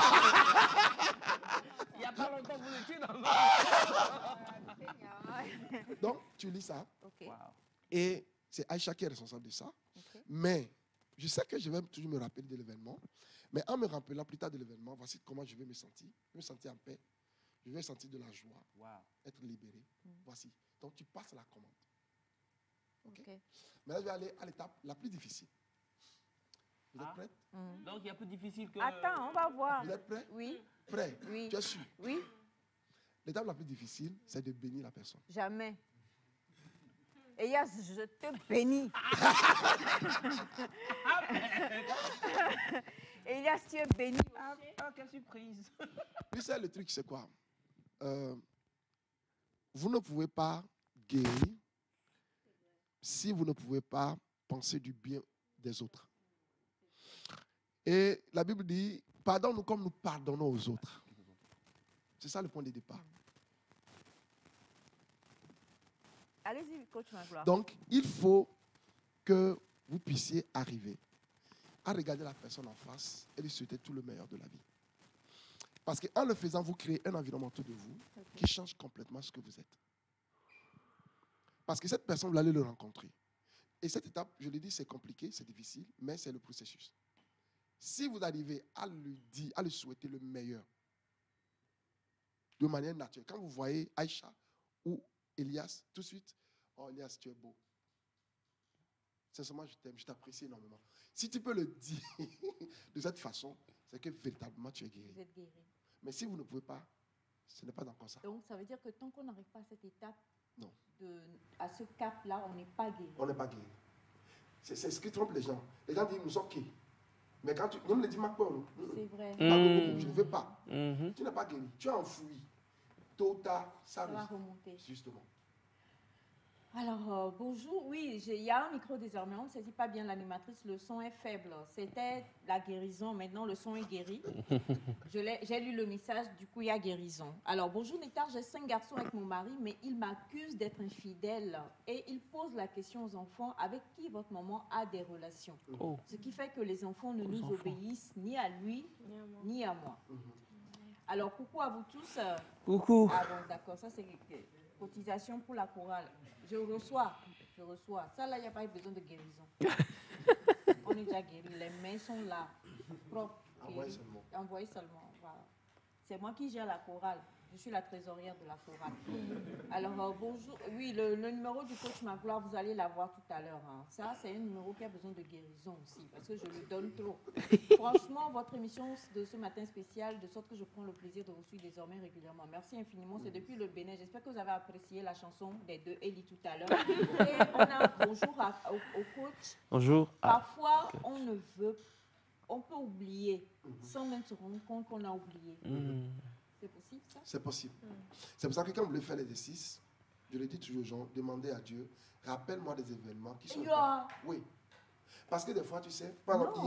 Il n'y a pas longtemps, vous étiez dans un rôle. Donc, tu lis ça. Okay. Et c'est Aïcha qui est responsable de ça. Okay. Mais je sais que je vais toujours me rappeler de l'événement. Mais en me rappelant plus tard de l'événement, voici comment je vais me sentir. Je vais me sentir en paix. Je vais sentir de la joie. Être libéré. Voici. Donc, tu passes la commande. Okay. Maintenant, je vais aller à l'étape la plus difficile. Vous êtes prêts? Donc, il y a plus difficile que... Attends, on va voir. Vous êtes prêts? Oui. Prêts? Oui. Tu es sûr? Oui. L'étape la plus difficile, c'est de bénir la personne. Jamais. Elias, je te bénis. Elias, tu es béni. Ah, quelle surprise. Puis c'est le truc, c'est quoi? Vous ne pouvez pas guérir si vous ne pouvez pas penser du bien des autres. Et la Bible dit, pardonne-nous comme nous pardonnons aux autres. C'est ça le point de départ. Allez-y, coach Magloire. Donc, il faut que vous puissiez arriver à regarder la personne en face et lui souhaiter tout le meilleur de la vie. Parce qu'en le faisant, vous créez un environnement autour de vous qui change complètement ce que vous êtes. Parce que cette personne, vous allez le rencontrer. Et cette étape, je l'ai dit, c'est compliqué, c'est difficile, mais c'est le processus. Si vous arrivez à lui dire, à lui souhaiter le meilleur, de manière naturelle, quand vous voyez Aïcha ou Elias, tout de suite, oh Elias, tu es beau. Sincèrement, je t'aime, je t'apprécie énormément. Si tu peux le dire de cette façon, c'est que véritablement tu es guéri. Vous êtes guéri. Mais si vous ne pouvez pas, ce n'est pas encore ça. Donc, ça veut dire que tant qu'on n'arrive pas à cette étape, non. À ce cap-là, on n'est pas guéri. On n'est pas guéri. C'est ce qui trompe les gens. Les gens disent, nous sommes qui? Mais quand tu... Même les dit, c'est vrai. Je ne veux pas. Tu n'es pas guéri. Tu es enfoui. Tôt ou tard, ça va remonter. Justement. Alors, bonjour. Oui, il y a un micro désormais. On ne saisit pas bien l'animatrice. Le son est faible. C'était la guérison. Maintenant, le son est guéri. J'ai lu le message. Du coup, il y a guérison. Alors, bonjour Nectar. J'ai 5 garçons avec mon mari, mais il m'accuse d'être infidèle. Et il pose la question aux enfants avec qui votre maman a des relations. Ce qui fait que les enfants ne nous obéissent ni à lui, ni à moi. Alors, coucou à vous tous. Coucou. Ah bon, d'accord. Ça, c'est cotisation pour la chorale. Je reçois. Ça, là, il n'y a pas eu besoin de guérison. On est déjà guéri. Les mains sont là, propres. Envoyez seulement. Voilà. C'est moi qui gère la chorale. Je suis la trésorière de la chorale. Alors, bonjour. Oui, le numéro du coach Magloire, vous allez l'avoir tout à l'heure. Hein. Ça, c'est un numéro qui a besoin de guérison aussi, parce que je le donne trop. Franchement, votre émission de ce matin spéciale, de sorte que je prends le plaisir de vous suivre désormais régulièrement. Merci infiniment. C'est depuis le Bénin. J'espère que vous avez apprécié la chanson des deux Eli tout à l'heure. Et on a un bonjour au coach. Bonjour. Parfois, on peut oublier, sans même se rendre compte qu'on a oublié. C'est possible, ça? C'est possible. C'est pour ça que quand vous voulez faire l'exercice, je le dis toujours aux gens, demandez à Dieu, rappelle-moi des événements qui sont... Oui. Parce que des fois, tu sais, par exemple,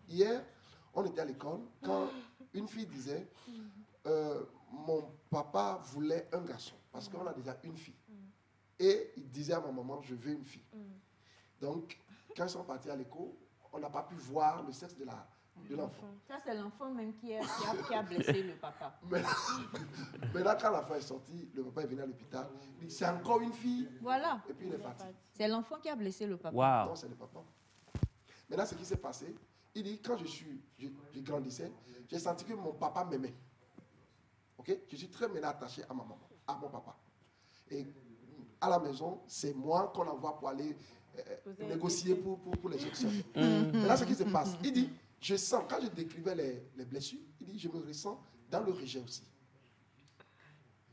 hier, on était à l'école, quand une fille disait, mon papa voulait un garçon, parce qu'on a déjà une fille. Et il disait à ma maman, je veux une fille. Donc, quand ils sont partis à l'école, on n'a pas pu voir le sexe de l'enfant. Ça, c'est l'enfant même qui a blessé le papa. Maintenant, quand l'enfant est sorti, le papa est venu à l'hôpital. Il dit, c'est encore une fille. Voilà. Et puis il est parti. C'est l'enfant qui a blessé le papa. Wow. Non, c'est le papa. Maintenant, ce qui s'est passé, il dit, quand je grandissais, j'ai senti que mon papa m'aimait. Ok? Je suis très maintenant attaché à ma maman, à mon papa. Et à la maison, c'est moi qu'on envoie pour aller négocier pour l'éjection. Et là, ce qui se passe, il dit, je sens, quand je décrivais les blessures, il dit, je me ressens dans le rejet aussi.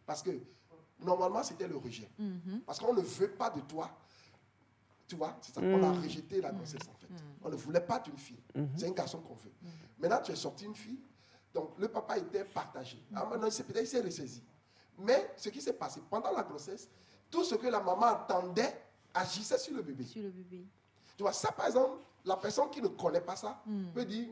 Parce que normalement, c'était le rejet. Parce qu'on ne veut pas de toi. Tu vois, c'est ça. On a rejeté la grossesse en fait. On ne voulait pas d'une fille. C'est un garçon qu'on veut. Maintenant, tu es sorti une fille. Donc, le papa était partagé. Alors maintenant, peut-être il s'est ressaisi. Mais ce qui s'est passé pendant la grossesse, tout ce que la maman attendait agissait sur le bébé. Sur le bébé. Tu vois, ça par exemple, la personne qui ne connaît pas ça peut dire,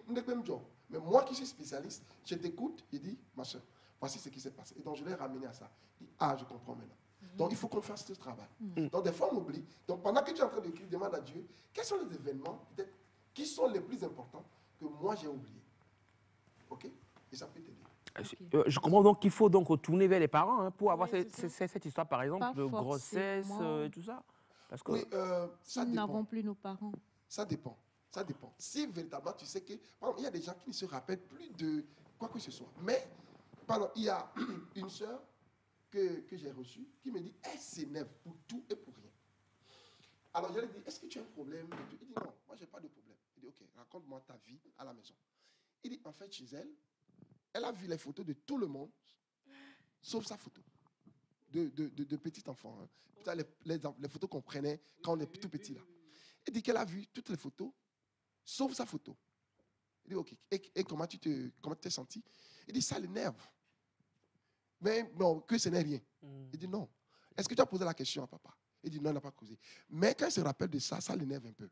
mais moi qui suis spécialiste, je t'écoute et dis, ma soeur, voici ce qui s'est passé. Et donc, je l'ai ramené à ça. Je dis, ah, je comprends maintenant. Donc, il faut qu'on fasse ce travail. Donc, des fois, on oublie. Donc, pendant que tu es en train d'écrire, demande à Dieu, quels sont les événements, peut-être, qui sont les plus importants que moi, j'ai oubliés. OK? Et ça peut t'aider. Je comprends donc qu'il faut donc retourner vers les parents hein, pour avoir cette histoire, par exemple, Pas de grossesse et tout ça. Parce que Oui, ça Nous dépend. n'avons plus nos parents. Ça dépend. Ça dépend. Si véritablement tu sais que, par exemple, il y a des gens qui ne se rappellent plus de quoi que ce soit. Mais, par exemple, il y a une sœur que j'ai reçue qui me dit, elle s'énerve pour tout et pour rien. Alors je lui ai dit, est-ce que tu as un problème? Il dit, non, moi je n'ai pas de problème. Il dit, ok, raconte-moi ta vie à la maison. Il dit, en fait, chez elle, elle a vu les photos de tout le monde, sauf sa photo. De petit enfant. Hein. Les photos qu'on prenait quand on est tout petit là. Il dit qu'elle a vu toutes les photos, sauf sa photo. Il dit, ok. Et comment tu t'es senti? Il dit, ça l'énerve. Mais non, que ce n'est rien. Il dit, non. Est-ce que tu as posé la question à papa? Il dit, non, il n'a pas causé. Mais quand il se rappelle de ça, ça l'énerve un peu.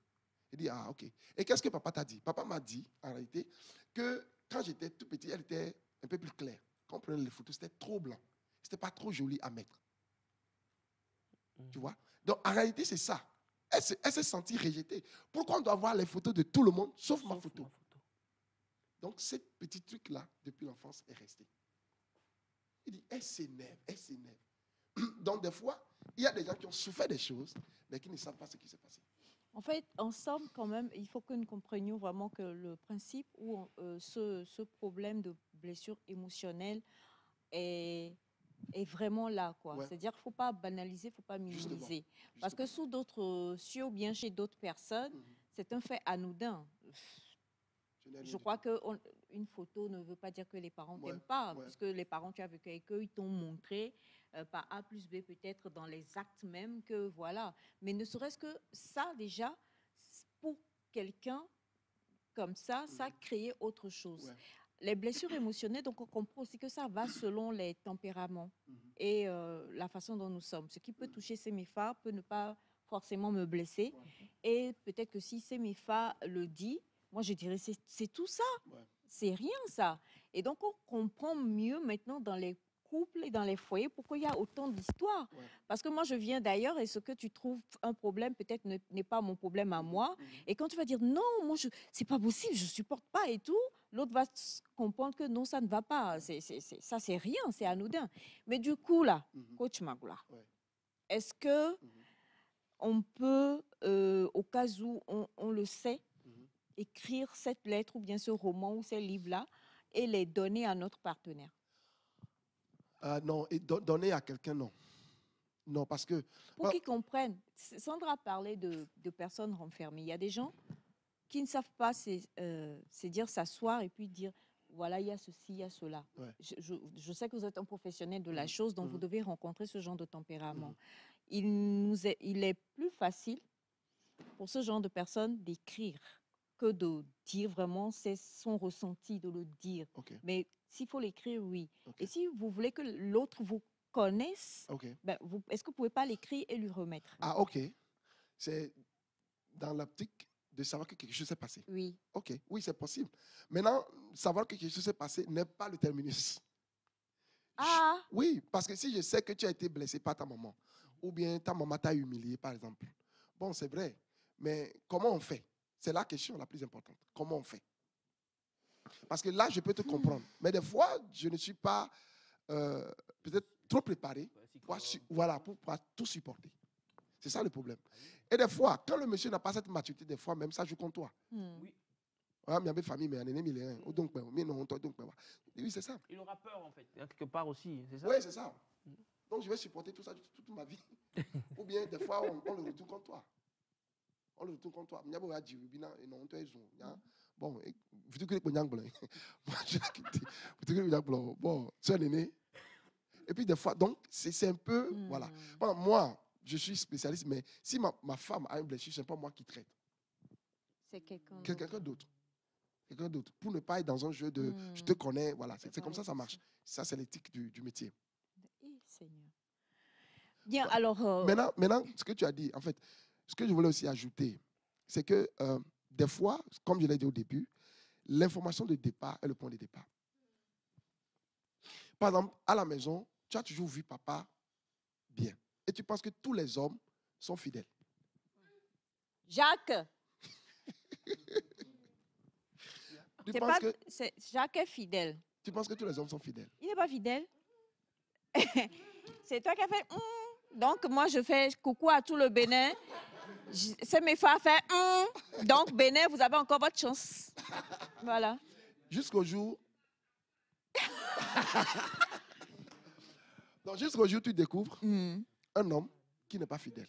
Il dit, ah, ok. Et qu'est-ce que papa t'a dit? Papa m'a dit, en réalité, que quand j'étais tout petit, elle était un peu plus claire. Quand on prenait les photos, c'était trop blanc. C'était pas trop joli à mettre. Tu vois? Donc, en réalité, c'est ça. Elle s'est sentie rejetée. Pourquoi on doit voir les photos de tout le monde, sauf ma photo? Donc, ce petit truc-là, depuis l'enfance, est resté. Il dit, elle s'énerve, elle s'énerve. Donc, des fois, il y a des gens qui ont souffert des choses, mais qui ne savent pas ce qui s'est passé. En fait, ensemble, quand même, il faut que nous comprenions vraiment que le principe où ce problème de blessure émotionnelle est vraiment là, quoi. Ouais. C'est-à-dire qu'il ne faut pas banaliser, il ne faut pas minimiser. Parce que sous d'autres cieux ou bien chez d'autres personnes, c'est un fait anodin. Je crois qu'une photo ne veut pas dire que les parents ne t'aiment pas, puisque les parents, tu as vécu avec eux, ils t'ont montré par A plus B peut-être dans les actes même que voilà. Mais ne serait-ce que ça déjà, pour quelqu'un comme ça crée autre chose. Les blessures émotionnelles, donc on comprend aussi que ça va selon les tempéraments et la façon dont nous sommes. Ce qui peut toucher Sémépha peut ne pas forcément me blesser. Et peut-être que si Sémépha le dit, moi je dirais c'est tout ça. C'est rien ça. Et donc on comprend mieux maintenant dans les couples et dans les foyers pourquoi il y a autant d'histoires. Parce que moi je viens d'ailleurs et ce que tu trouves un problème peut-être n'est pas mon problème à moi. Et quand tu vas dire non, moi c'est pas possible, je supporte pas et tout, l'autre va comprendre que non, ça ne va pas. Ça c'est rien, c'est anodin. Mais du coup là, coach Magoula, est-ce que on peut, au cas où on le sait, écrire cette lettre ou bien ce roman ou ces livres-là et les donner à notre partenaire? Non, et donner à quelqu'un, non. Non, parce que... Pour qu'ils comprennent. Sandra parlait de personnes renfermées. Il y a des gens qui ne savent pas, c'est dire s'asseoir et puis dire, voilà, il y a ceci, il y a cela. Je sais que vous êtes un professionnel de la chose, donc vous devez rencontrer ce genre de tempérament. Il est plus facile pour ce genre de personnes d'écrire que de dire vraiment, c'est son ressenti de le dire. Mais s'il faut l'écrire, oui. Et si vous voulez que l'autre vous connaisse, ben, est-ce que vous ne pouvez pas l'écrire et lui remettre? Ah, ok. C'est dans l'optique de savoir que quelque chose s'est passé. Oui. Ok, oui, c'est possible. Maintenant, savoir que quelque chose s'est passé n'est pas le terminus. Ah! Oui, parce que si je sais que tu as été blessé par ta maman, ou bien ta maman t'a humilié, par exemple, bon, c'est vrai, mais comment on fait? C'est la question la plus importante. Comment on fait? Parce que là, je peux te comprendre. Mais des fois, je ne suis pas peut-être trop préparé pour tout supporter. C'est ça le problème. Et des fois, quand le monsieur n'a pas cette maturité, des fois, même ça joue contre toi. Oui. Mais famille, mais un ennemi, oui, c'est ça. Il aura peur, en fait, quelque part aussi, c'est ça? Oui, c'est ça. Donc, je vais supporter tout ça toute ma vie. Ou bien, des fois, on le retourne contre toi. On le retourne contre toi. Bon, vous dites que bon, c'est l'aîné. Et puis des fois, donc, c'est un peu, voilà. Bon, moi, je suis spécialiste, mais si ma femme a une blessure, ce n'est pas moi qui traite. C'est quelqu'un d'autre. Quelqu'un d'autre. Pour ne pas être dans un jeu de je te connais, voilà. C'est comme ça, ça marche. Ça, c'est l'éthique du métier. Seigneur. Bien, alors. Maintenant, ce que tu as dit, en fait, ce que je voulais aussi ajouter, c'est que des fois, comme je l'ai dit au début, l'information de départ est le point de départ. Par exemple, à la maison, tu as toujours vu papa bien. Et tu penses que tous les hommes sont fidèles. Jacques. Jacques est fidèle. Tu penses que tous les hommes sont fidèles? Il n'est pas fidèle. C'est toi qui as fait. Donc, moi, je fais coucou à tout le Bénin. C'est mes frères fait. Donc, Bénin, vous avez encore votre chance. Voilà. Jusqu'au jour. Donc, jusqu'au jour où tu découvres un homme qui n'est pas fidèle.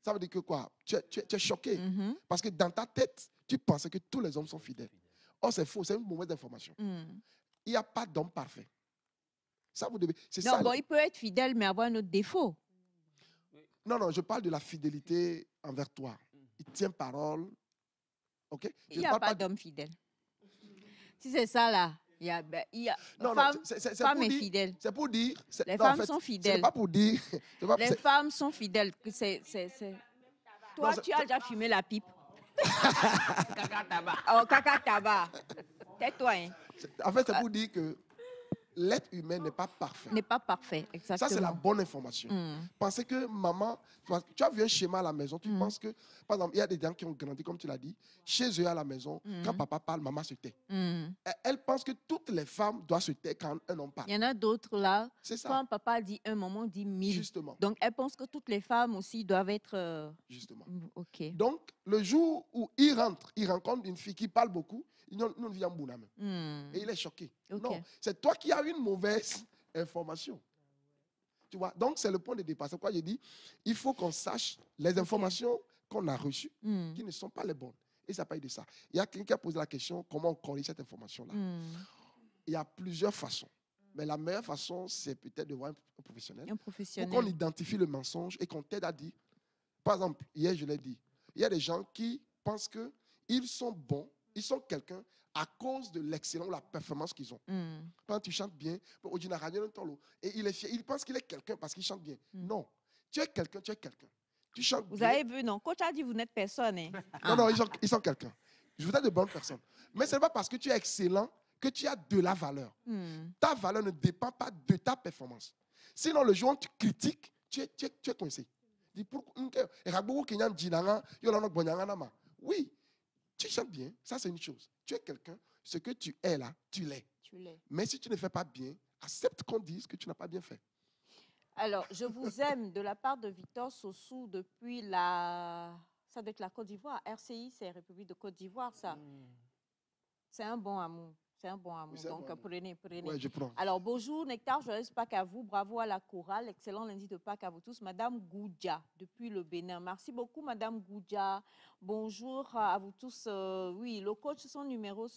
Ça veut dire que quoi? Tu es choqué. Parce que dans ta tête, tu pensais que tous les hommes sont fidèles. Or, c'est faux, c'est une mauvaise information. Il n'y a pas d'homme parfait. Ça, vous devez. Non, ça, bon, il peut être fidèle, mais avoir un autre défaut. Non, je parle de la fidélité envers toi. Il tient parole. OK? Il n'y a pas d'homme fidèle. Si c'est ça, là, il y a femme est fidèle. C'est pour dire. Les femmes sont fidèles. C'est pas pour dire. Les femmes sont fidèles. Toi, tu as déjà fumé la pipe. Caca tabac. Oh, caca tabac. Tais-toi. Hein. En fait, c'est pour dire que l'être humain n'est pas parfait. N'est pas parfait, exactement. Ça, c'est la bonne information. Pensez que maman, tu as vu un schéma à la maison, tu penses que, par exemple, il y a des gens qui ont grandi, comme tu l'as dit, chez eux à la maison, quand papa parle, maman se tait. Elle pense que toutes les femmes doivent se taire quand un homme parle. Il y en a d'autres là, c'est ça. Quand papa dit un, maman dit mille. Justement. Donc, elle pense que toutes les femmes aussi doivent être... Justement. OK. Donc, le jour où il rencontre une fille qui parle beaucoup, il nous vient et il est choqué. Okay. Non, c'est toi qui as une mauvaise information. Tu vois, donc c'est le point de départ. C'est pourquoi j'ai dit, il faut qu'on sache les informations qu'on a reçues qui ne sont pas les bonnes. Et ça parle de ça. Il y a quelqu'un qui a posé la question, comment on corrige cette information-là? Il y a plusieurs façons. Mais la meilleure façon, c'est peut-être de voir un professionnel. Pour qu'on identifie le mensonge et qu'on t'aide à dire. Par exemple, hier, je l'ai dit, il y a des gens qui pensent qu'ils sont bons, ils sont quelqu'un à cause de l'excellence, la performance qu'ils ont. Quand tu chantes bien, et il est fier, il pense qu'il est quelqu'un parce qu'il chante bien. Non, tu es quelqu'un, tu es quelqu'un. Tu chantes vous bien. Avez vu, non? Coach a dit vous n'êtes personne. Hein? Non, ils sont quelqu'un. Vous êtes de bonnes personnes. Mais ce n'est pas parce que tu es excellent que tu as de la valeur. Ta valeur ne dépend pas de ta performance. Sinon, le jour où tu critiques, tu es coincé. Oui. Tu chantes bien, ça c'est une chose. Tu es quelqu'un, ce que tu es là, tu l'es. Mais si tu ne fais pas bien, accepte qu'on dise que tu n'as pas bien fait. Alors, je vous aime de la part de Victor Sossou depuis ça doit être la Côte d'Ivoire. RCI, c'est République de Côte d'Ivoire, ça. C'est un bon amour. C'est un bon amour. Oui, donc, prenez. Ouais, je prends. Alors, bonjour, Nectar, joyeuse Pâques à vous. Bravo à la chorale. Excellent lundi de Pâques à vous tous. Madame Goudja, depuis le Bénin. Merci beaucoup, Madame Goudja. Bonjour à vous tous. Oui, le coach, son numéro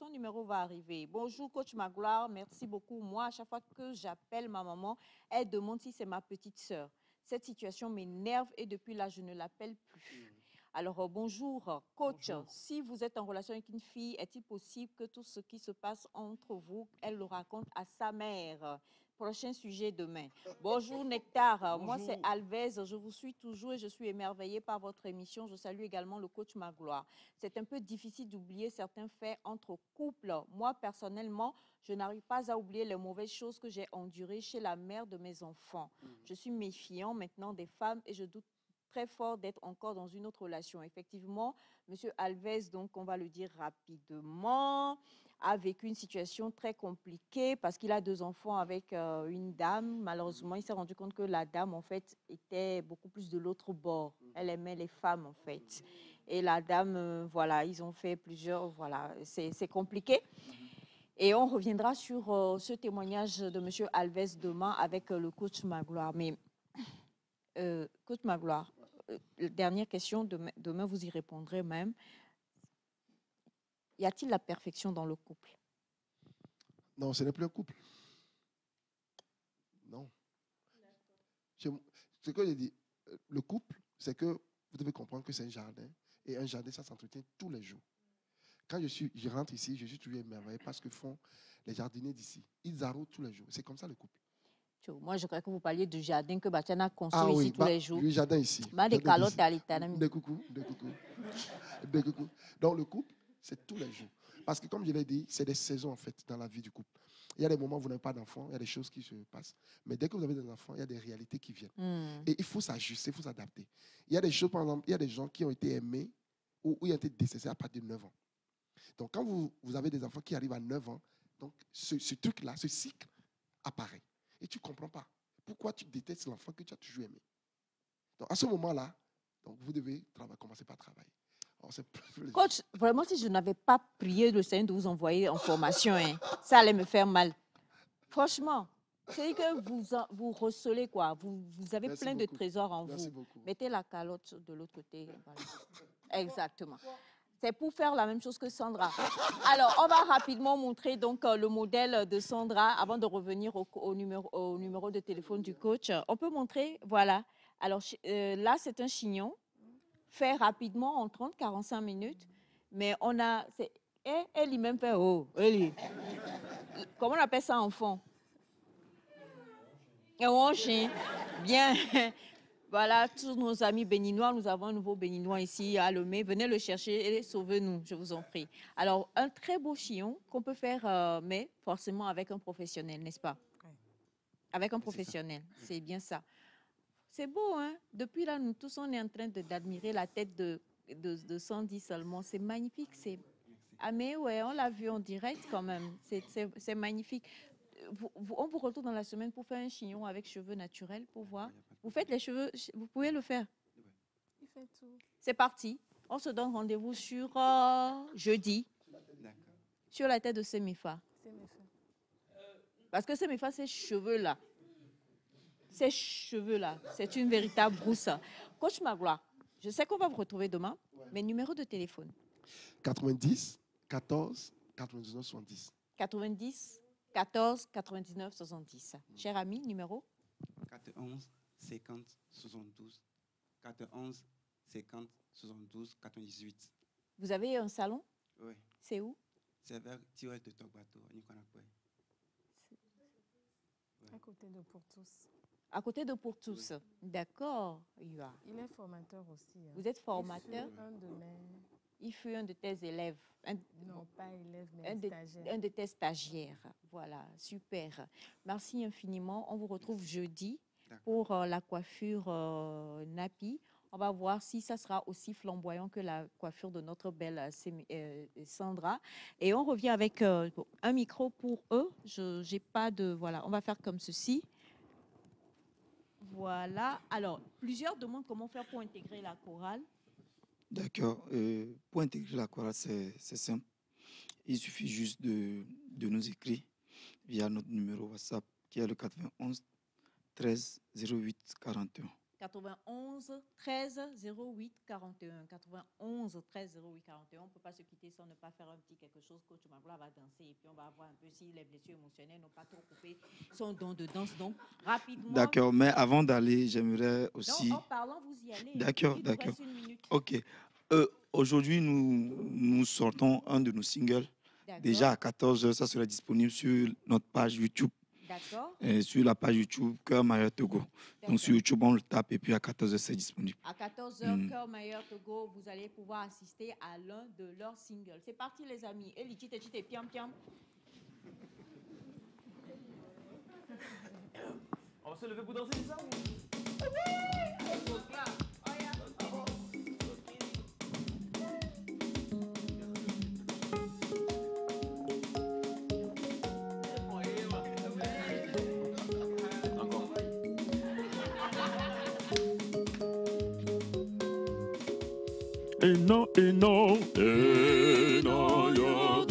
va arriver. Bonjour, coach Magloire. Merci beaucoup. Moi, à chaque fois que j'appelle ma maman, elle demande si c'est ma petite sœur. Cette situation m'énerve et depuis là, je ne l'appelle plus. Alors, bonjour, coach. Bonjour. Si vous êtes en relation avec une fille, est-il possible que tout ce qui se passe entre vous, elle le raconte à sa mère? Prochain sujet demain. Bonjour, Nectar. Bonjour. Moi, c'est Alvez. Je vous suis toujours et je suis émerveillée par votre émission. Je salue également le coach Magloire. C'est un peu difficile d'oublier certains faits entre couples. Moi, personnellement, je n'arrive pas à oublier les mauvaises choses que j'ai endurées chez la mère de mes enfants. Je suis méfiant maintenant des femmes et je doute très fort d'être encore dans une autre relation. Effectivement, M. Alves, donc on va le dire rapidement, a vécu une situation très compliquée parce qu'il a 2 enfants avec une dame. Malheureusement, il s'est rendu compte que la dame, en fait, était beaucoup plus de l'autre bord. Elle aimait les femmes, en fait. Et la dame, voilà, ils ont fait plusieurs, voilà, c'est compliqué. Et on reviendra sur ce témoignage de M. Alves demain avec le coach Magloire. Mais Coach Magloire, dernière question, demain vous y répondrez même. Y a-t-il la perfection dans le couple? Non, ce n'est plus un couple. Non. Ce que j'ai dit, le couple, c'est que vous devez comprendre que c'est un jardin. Et un jardin, ça s'entretient tous les jours. Quand je rentre ici, je suis toujours émerveillé parce que font les jardiniers d'ici. Ils arrosent tous les jours. C'est comme ça le couple. Moi, je crois que vous parliez du jardin que Batiana construit ici tous les jours. Le jardin ici. Des coucous. Donc le couple, c'est tous les jours. Parce que comme je l'ai dit, c'est des saisons en fait dans la vie du couple. Il y a des moments où vous n'avez pas d'enfants, il y a des choses qui se passent. Mais dès que vous avez des enfants, il y a des réalités qui viennent. Et il faut s'ajuster, il faut s'adapter. Il y a des choses, par exemple, il y a des gens qui ont été aimés ou ils ont été décédés à partir de 9 ans. Donc quand vous avez des enfants qui arrivent à 9 ans, donc ce truc-là, ce cycle apparaît. Et tu ne comprends pas. Pourquoi tu détestes l'enfant que tu as toujours aimé? Donc, à ce moment-là, donc, vous devez commencer par travailler. Alors, Coach, vraiment, si je n'avais pas prié le Seigneur de vous envoyer en formation, ça allait me faire mal. Franchement, c'est que vous recelez, quoi. Vous avez Merci plein beaucoup. de trésors en Merci vous. beaucoup. Mettez la calotte de l'autre côté. Voilà. Exactement. C'est pour faire la même chose que Sandra. Alors, on va rapidement montrer donc le modèle de Sandra avant de revenir au numéro de téléphone du coach. On peut montrer, voilà. Alors là, c'est un chignon fait rapidement en 30-45 minutes. Mais on a... Elle même fait... Oh, Eli. Comment on appelle ça en fond? Un chien. Bien. Voilà, tous nos amis béninois, nous avons un nouveau béninois ici à Lomé. Venez le chercher et sauvez-nous, je vous en prie. Alors, un très beau chignon qu'on peut faire, mais forcément avec un professionnel, n'est-ce pas? Oui. Avec un professionnel, c'est bien ça. C'est beau, hein? Depuis là, nous tous, on est en train d'admirer la tête de Sandy seulement. C'est magnifique. Ah mais ouais, on l'a vu en direct quand même. C'est magnifique. On vous retrouve dans la semaine pour faire un chignon avec cheveux naturels pour voir. Vous faites les cheveux, vous pouvez le faire. Il fait tout. C'est parti. On se donne rendez-vous sur jeudi. Sur la tête de Semifa. Parce que Semifa, ces cheveux-là, c'est une véritable brousse. Coach Magloire, je sais qu'on va vous retrouver demain, mais numéro de téléphone. 90 14 99 70. 90 14 99 70. Cher ami, numéro 411 50 72. 411 50 72 98. Vous avez un salon? Oui. C'est où? C'est vers Tirel de Togbato, à Nikonakwe. À côté de Pour-Tous. À côté de Pour-Tous. Oui. D'accord. Il est formateur aussi. Hein. Vous êtes formateur? Il fut un Il fut un de mes... de tes élèves. Non, pas élève, mais stagiaire. Un de tes stagiaires. Voilà, super. Merci infiniment. On vous retrouve jeudi pour la coiffure Napi. On va voir si ça sera aussi flamboyant que la coiffure de notre belle Sandra. Et on revient avec un micro pour eux. J'ai pas de... Voilà, on va faire comme ceci. Voilà. Alors, plusieurs demandent comment faire pour intégrer la chorale. D'accord. Pour intégrer la chorale, c'est simple. Il suffit juste de nous écrire via notre numéro WhatsApp qui est le 91 13 08 41. 91 13 08 41. 91 13 08 41. On ne peut pas se quitter sans ne pas faire un petit quelque chose. Coach Magloire va danser et puis on va voir un peu si les blessures émotionnelles n'ont pas trop coupé son don de danse. Donc, rapidement. D'accord, mais avant d'aller, j'aimerais aussi... Donc, en parlant, vous y allez. D'accord. Ok. Aujourd'hui, nous sortons un de nos singles. Déjà à 14h, ça sera disponible sur notre page YouTube. D'accord. Sur la page YouTube Cœur Meilleur Togo. Donc sur YouTube, on le tape et puis à 14h, c'est disponible. À 14h, Cœur Meilleur Togo, vous allez pouvoir assister à l'un de leurs singles. C'est parti, les amis. Et chite, piam, piam. On va se lever pour danser, c'est ça ou... Et non, yo,